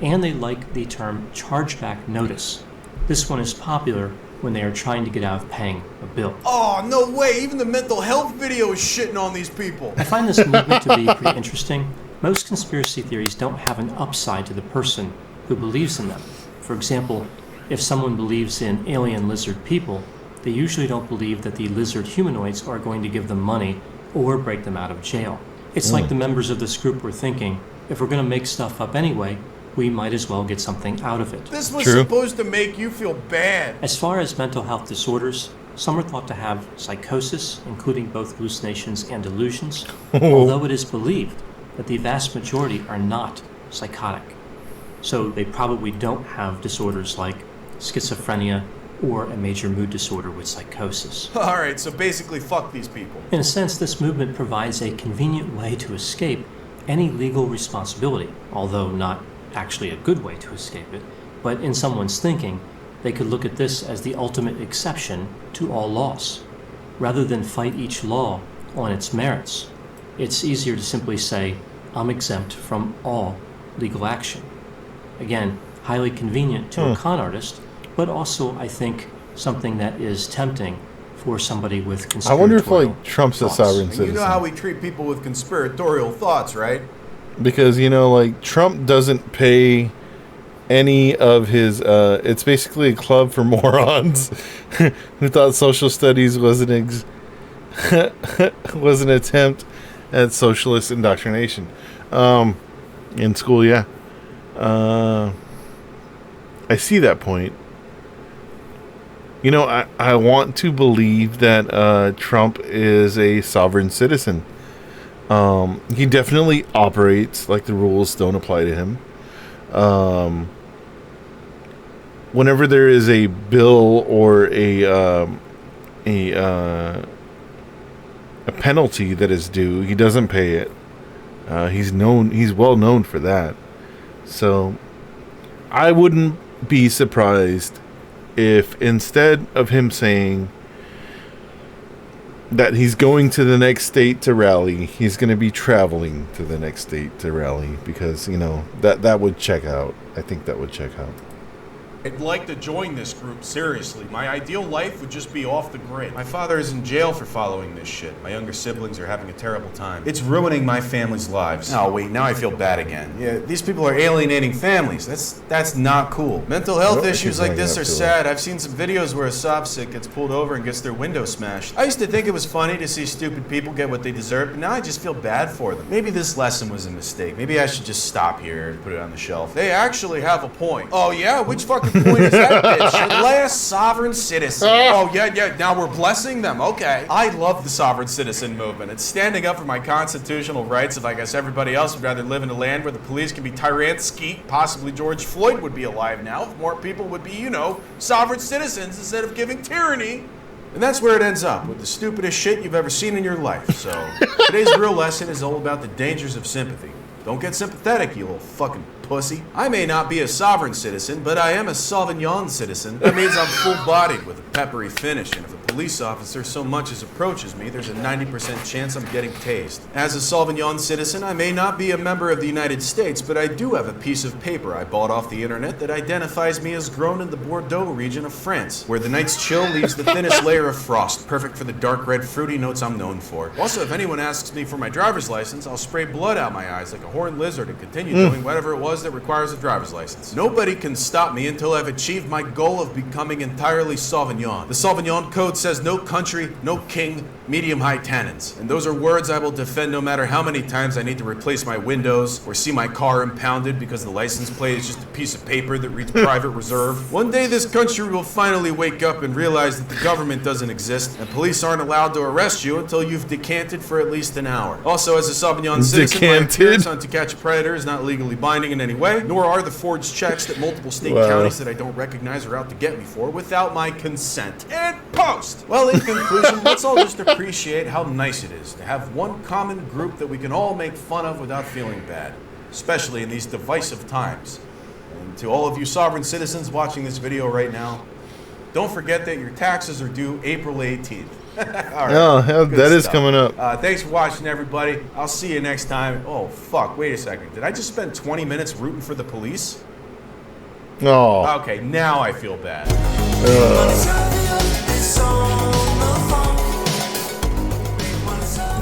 And they like the term chargeback notice. This one is popular when they are trying to get out of paying a bill. Oh, no way! Even the mental health video is shitting on these people. I find this movement to be pretty interesting. Most conspiracy theories don't have an upside to the person who believes in them. For example, if someone believes in alien lizard people, they usually don't believe that the lizard humanoids are going to give them money or break them out of jail. It's like the members of this group were thinking, if we're going to make stuff up anyway, we might as well get something out of it. This was supposed to make you feel bad. As far as mental health disorders, some are thought to have psychosis, including both hallucinations and delusions, although it is believed that the vast majority are not psychotic. so they probably don't have disorders like schizophrenia or a major mood disorder with psychosis. Alright, so basically fuck these people. In a sense, this movement provides a convenient way to escape any legal responsibility, although not actually a good way to escape it. But in someone's thinking, they could look at this as the ultimate exception to all laws. Rather than fight each law on its merits, it's easier to simply say, I'm exempt from all legal action. Again, highly convenient to a con artist, but also, I think, something that is tempting for somebody with conspiratorial I wonder if, like, Trump's thoughts. a sovereign And citizen. you know how we treat people with conspiratorial thoughts, right? Because, you know, like, Trump doesn't pay any of his... it's basically a club for morons who thought social studies was was an attempt at socialist indoctrination. In school, yeah. I see that point. You know, I want to believe that Trump is a sovereign citizen. He definitely operates like the rules don't apply to him. Whenever there is a bill or a penalty that is due, he doesn't pay it. He's well known for that. So I wouldn't be surprised if instead of him saying that he's going to the next state to rally, he's going to be traveling to the next state to rally, because, you know, that would check out. I think that would check out. I'd like to join this group, seriously. My ideal life would just be off the grid. My father is in jail for following this shit. My younger siblings are having a terrible time. It's ruining my family's lives. Oh, wait, now I feel bad again. Yeah, these people are alienating families. That's not cool. Mental health issues like this are sad. I've seen some videos where a sopsic gets pulled over and gets their window smashed. I used to think it was funny to see stupid people get what they deserve, but now I just feel bad for them. Maybe this lesson was a mistake. Maybe I should just stop here and put it on the shelf. They actually have a point. Oh, yeah? Which fucking point is that, bitch? Your last sovereign citizen. Oh, yeah, now we're blessing them. Okay. I love the sovereign citizen movement. It's standing up for my constitutional rights if I guess everybody else would rather live in a land where the police can be Tyrant Skeet, possibly George Floyd would be alive now if more people would be, you know, sovereign citizens instead of giving tyranny. And that's where it ends up, with the stupidest shit you've ever seen in your life. So, today's real lesson is all about the dangers of sympathy. Don't get sympathetic, you little fucking pussy. I may not be a sovereign citizen, but I am a Sauvignon citizen. That means I'm full-bodied with a peppery finish, and if a police officer so much as approaches me, there's a 90% chance I'm getting tased. As a Sauvignon citizen, I may not be a member of the United States, but I do have a piece of paper I bought off the internet that identifies me as grown in the Bordeaux region of France, where the night's chill leaves the thinnest layer of frost, perfect for the dark red fruity notes I'm known for. Also, if anyone asks me for my driver's license, I'll spray blood out my eyes like a horned lizard and continue doing whatever it was that requires a driver's license. Nobody can stop me until I've achieved my goal of becoming entirely Sauvignon. The Sauvignon Code says no country, no king, medium-high tannins. And those are words I will defend no matter how many times I need to replace my windows or see my car impounded because the license plate is just a piece of paper that reads private reserve. One day this country will finally wake up and realize that the government doesn't exist and police aren't allowed to arrest you until you've decanted for at least an hour. Also, as a Sauvignon citizen, my appearance on To Catch a Predator is not legally binding in any way, nor are the forged checks that multiple state counties that I don't recognize are out to get me for without my consent. And post! Well, in conclusion, let's all just appreciate how nice it is to have one common group that we can all make fun of without feeling bad, especially in these divisive times. And to all of you sovereign citizens watching this video right now, don't forget that your taxes are due April 18th. All right. Oh, that is coming up. Thanks for watching, everybody. I'll see you next time. Oh, fuck. Wait a second. Did I just spend 20 minutes rooting for the police? Oh. Okay, now I feel bad.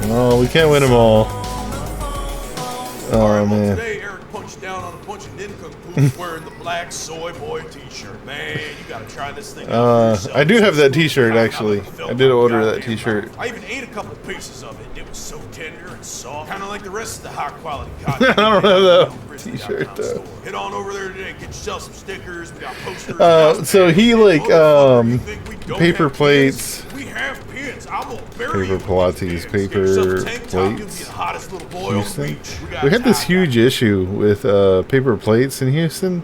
No, we can't win them all. Oh, man. Today, Eric punched down on a bunch of nincompoops wearing the black soy boy t-shirt. Man, you gotta try this thing out for yourself. I do have that t-shirt, actually. I did order that t-shirt. I even ate a couple pieces of it. It was so tender and soft, kind of like the rest of the high-quality I content. don't have that t-shirt, though. Head on over there today, get yourself some stickers. We got posters. So he, like, paper plates. We have pins. hands. I'm gonna bury Paper you. Pilates, paper Tank top, you'll be plates. the hottest little boy on the Houston. beach. We had this huge issue with paper plates in Houston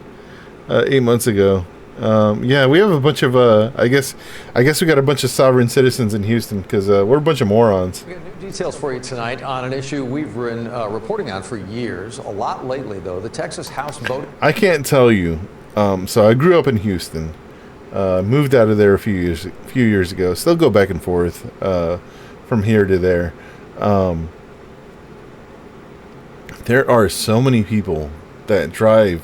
8 months ago. Yeah, we have a bunch of I guess we got a bunch of sovereign citizens in Houston because we're a bunch of morons. We got new details for you tonight on an issue we've been reporting on for years. A lot lately, though. The Texas House voted. I can't tell you. So I grew up in Houston. Moved out of there a few years ago. Still go back and forth from here to there. There are so many people that drive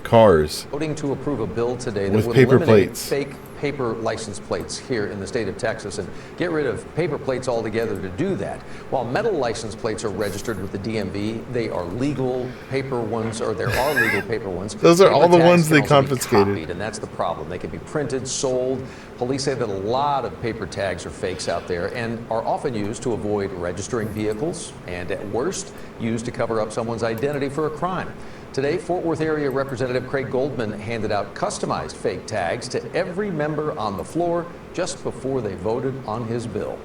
cars voting to approve a bill today that with would paper eliminate plates. fake paper license plates here in the state of Texas and get rid of paper plates altogether to do that. While metal license plates are registered with the DMV, they are legal paper ones, or there are legal paper ones. Those are Paper all the tags ones can they also be confiscated. copied, and that's the problem. They can be printed, sold. Police say that a lot of paper tags are fakes out there and are often used to avoid registering vehicles and, at worst, used to cover up someone's identity for a crime. Today, Fort Worth area Representative Craig Goldman handed out customized fake tags to every member on the floor just before they voted on his bill.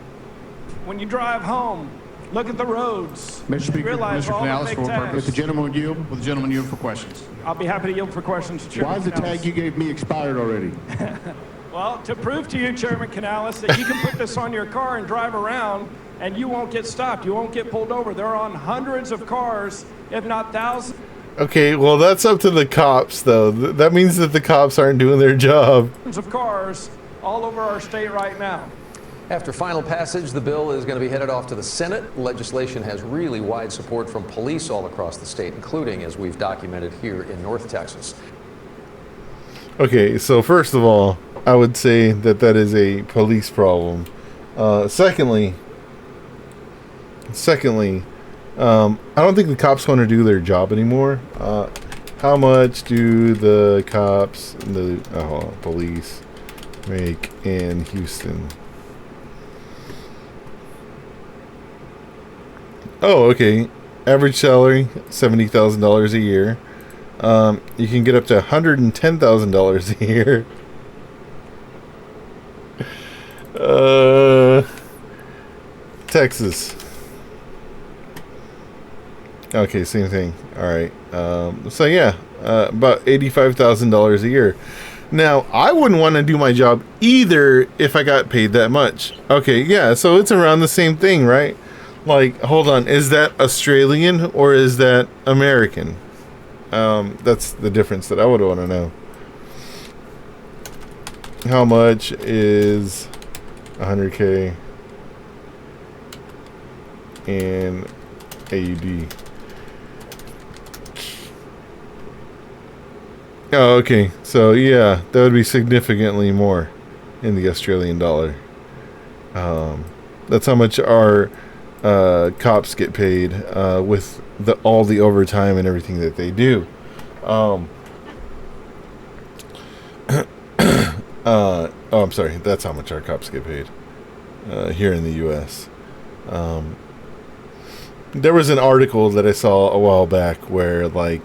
When you drive home, look at the roads. Mr. Speaker, Realize Mr. all the Canales, fake for tags. with the gentleman yield, with the gentleman yield for questions. I'll be happy to yield for questions, Chairman Why is the Canales. tag you gave me expired already? Well, to prove to you, Chairman Canales, that you can put this on your car and drive around and you won't get stopped. You won't get pulled over. They're on hundreds of cars, if not thousands. Okay, well, that's up to the cops, though. That means that the cops aren't doing their job. Of cars all over our state right now. After final passage, the bill is going to be headed off to the Senate. Legislation has really wide support from police all across the state, including, as we've documented, here in North Texas. Okay, so first of all, I would say that that is a police problem. Secondly, I don't think the cops want to do their job anymore. How much do the cops, the police, make in Houston? Oh, okay. Average salary, $70,000 a year. You can get up to $110,000 a year. Texas. Okay, same thing. All right. So yeah, about $85,000 a year. Now, I wouldn't want to do my job either if I got paid that much. Okay, yeah. So it's around the same thing, right? Like, hold on. Is that Australian or is that American? That's the difference that I would want to know. How much is 100K in AUD? Oh, okay. So, yeah, that would be significantly more in the Australian dollar. That's how much our cops get paid with all the overtime and everything that they do. Oh, I'm sorry. That's how much our cops get paid here in the U.S. There was an article that I saw a while back where, like,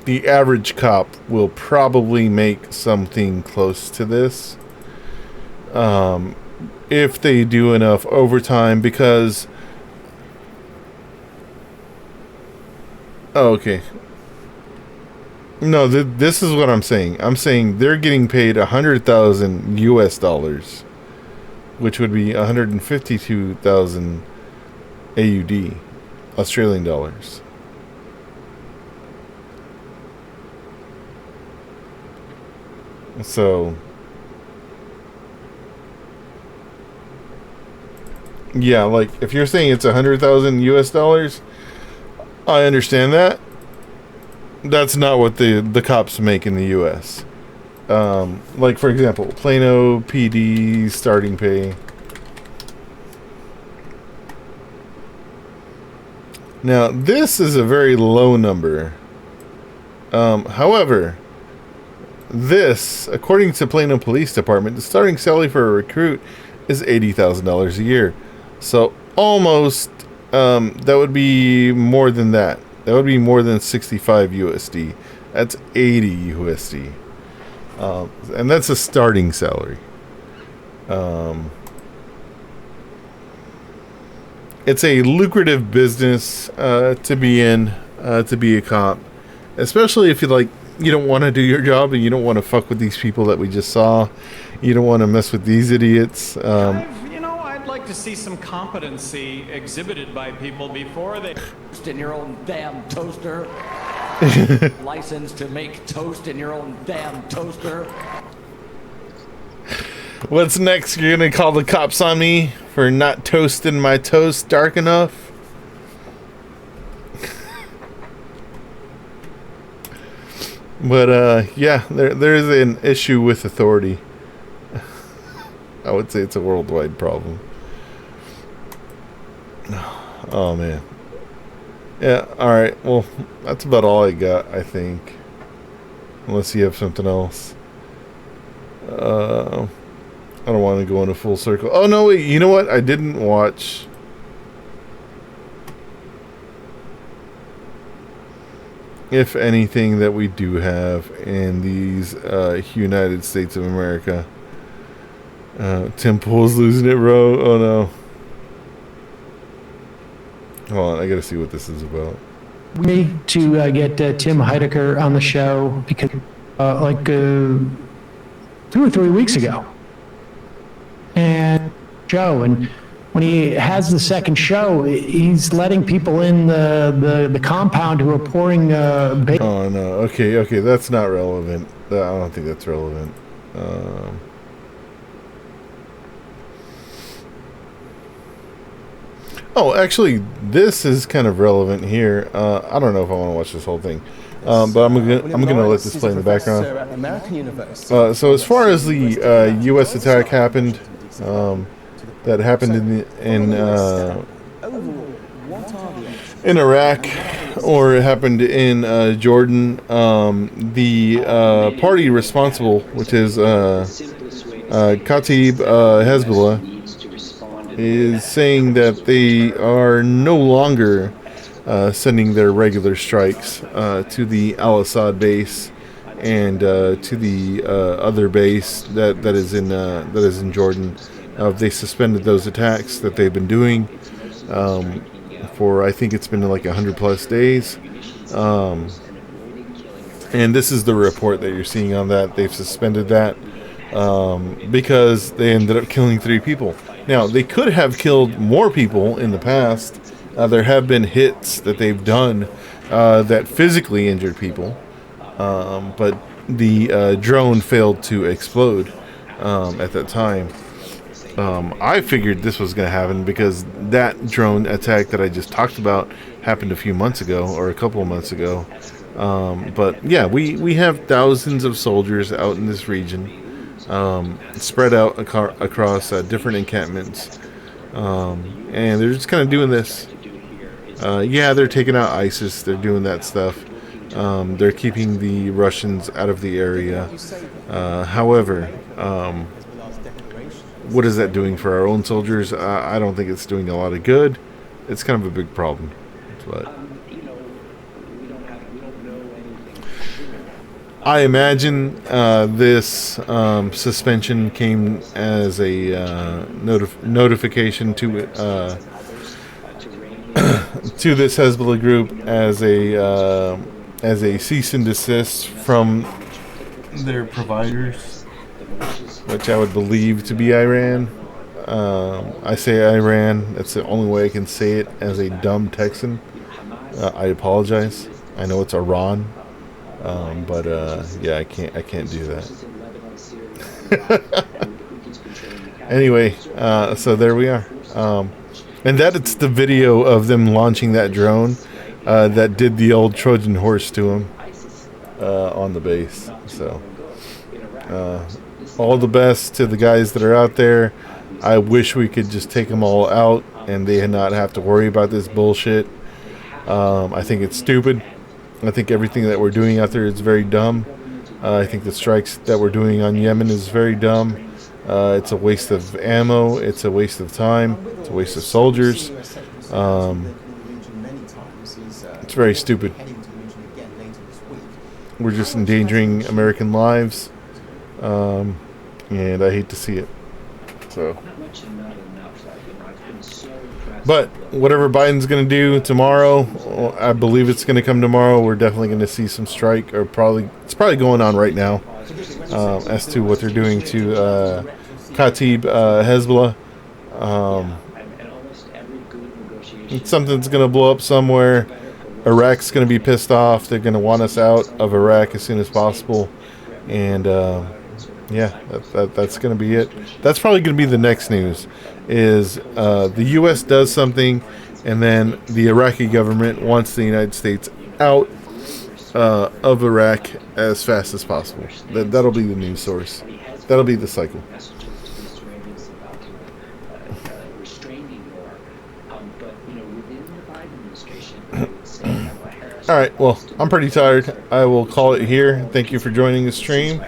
the average cop will probably make something close to this if they do enough overtime, because... Oh, okay. No, this is what I'm saying. I'm saying they're getting paid 100,000 US dollars, which would be 152,000 AUD, Australian dollars. So, yeah, like if you're saying it's 100,000 US dollars, I understand that. That's not what the cops make in the U.S. Like, for example, Plano PD starting pay. Now, this is a very low number. However, this, according to Plano Police Department, the starting salary for a recruit is $80,000 a year. So, almost, that would be more than that. That would be more than 65 USD. That's 80 USD. And that's a starting salary. it's a lucrative business to be in, to be a cop, especially if you don't want to do your job and you don't want to fuck with these people that we just saw. You don't want to mess with these idiots. I'd like to see some competency exhibited by people before they toast in your own damn toaster. License to make toast in your own damn toaster. What's next? You're gonna call the cops on me for not toasting my toast dark enough? But yeah, there's an issue with authority. I would say it's a worldwide problem. Oh man. Yeah, alright, well, that's about all I got, I think. Unless you have something else. I don't want to go in a full circle. Oh no, wait, you know what? I didn't watch. If anything that we do have in these United States of America. Tim Pool's losing it, bro. Oh no. Hold on, I gotta see what this is about. We need to get Tim Heidecker on the show because, 2 or 3 weeks ago, and when he has the second show, he's letting people in the compound who are pouring. Oh no! Okay, that's not relevant. I don't think that's relevant. Oh, actually, this is kind of relevant here. I don't know if I want to watch this whole thing, but I'm gonna let this play in the background. So as far as the U.S. attack happened, that happened in Iraq, or it happened in Jordan, the party responsible, which is Kataib Hezbollah, is saying that they are no longer sending their regular strikes to the Al-Assad base and to the other base that is in Jordan. They suspended those attacks that they've been doing for, I think it's been like 100+ days. And this is the report that you're seeing on that. They've suspended that because they ended up killing 3 people. Now, they could have killed more people in the past. There have been hits that they've done that physically injured people. But the drone failed to explode at that time. I figured this was going to happen because that drone attack that I just talked about happened a few months ago, or a couple of months ago. But yeah, we have thousands of soldiers out in this region. Spread out across different encampments, and they're just kind of doing this. Yeah, they're taking out ISIS. They're doing that stuff. They're keeping the Russians out of the area. However, what is that doing for our own soldiers? I don't think it's doing a lot of good. It's kind of a big problem. But I imagine this suspension came as a notification to to this Hezbollah group as a cease and desist from their providers, which I would believe to be Iran. I say Iran. That's the only way I can say it as a dumb Texan. I apologize. I know it's Iran. But yeah, I can't do that. Anyway, so there we are. And it's the video of them launching that drone that did the old Trojan horse to him on the base. So all the best to the guys that are out there. I wish we could just take them all out and they not have to worry about this bullshit. I think it's stupid. I think everything that we're doing out there is very dumb. I think the strikes that we're doing on Yemen is very dumb. It's a waste of ammo. It's a waste of time. It's a waste of soldiers. It's very stupid. We're just endangering American lives. And I hate to see it. So, But whatever Biden's going to do tomorrow, I believe it's going to come tomorrow. We're definitely going to see some strike, or it's probably going on right now, as to what they're doing to Khatib Hezbollah. Something's going to blow up somewhere. Iraq's going to be pissed off. They're going to want us out of Iraq as soon as possible. And yeah, that's going to be it. That's probably going to be the next news, is the U.S. does something, and then the Iraqi government wants the United States out of Iraq as fast as possible. That'll be the news source. That'll be the cycle. All right, well, I'm pretty tired. I will call it here. Thank you for joining the stream.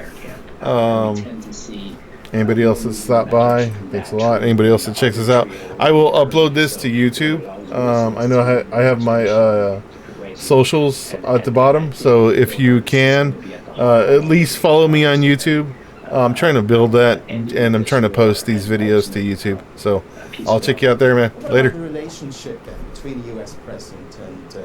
Anybody else that stopped by, thanks a lot. Anybody else that checks us out, I will upload this to YouTube. I know I have my socials at the bottom, so if you can, at least follow me on YouTube. I'm trying to build that, and I'm trying to post these videos to YouTube. So I'll check you out there, man. Later. The relationship then between the U.S. president and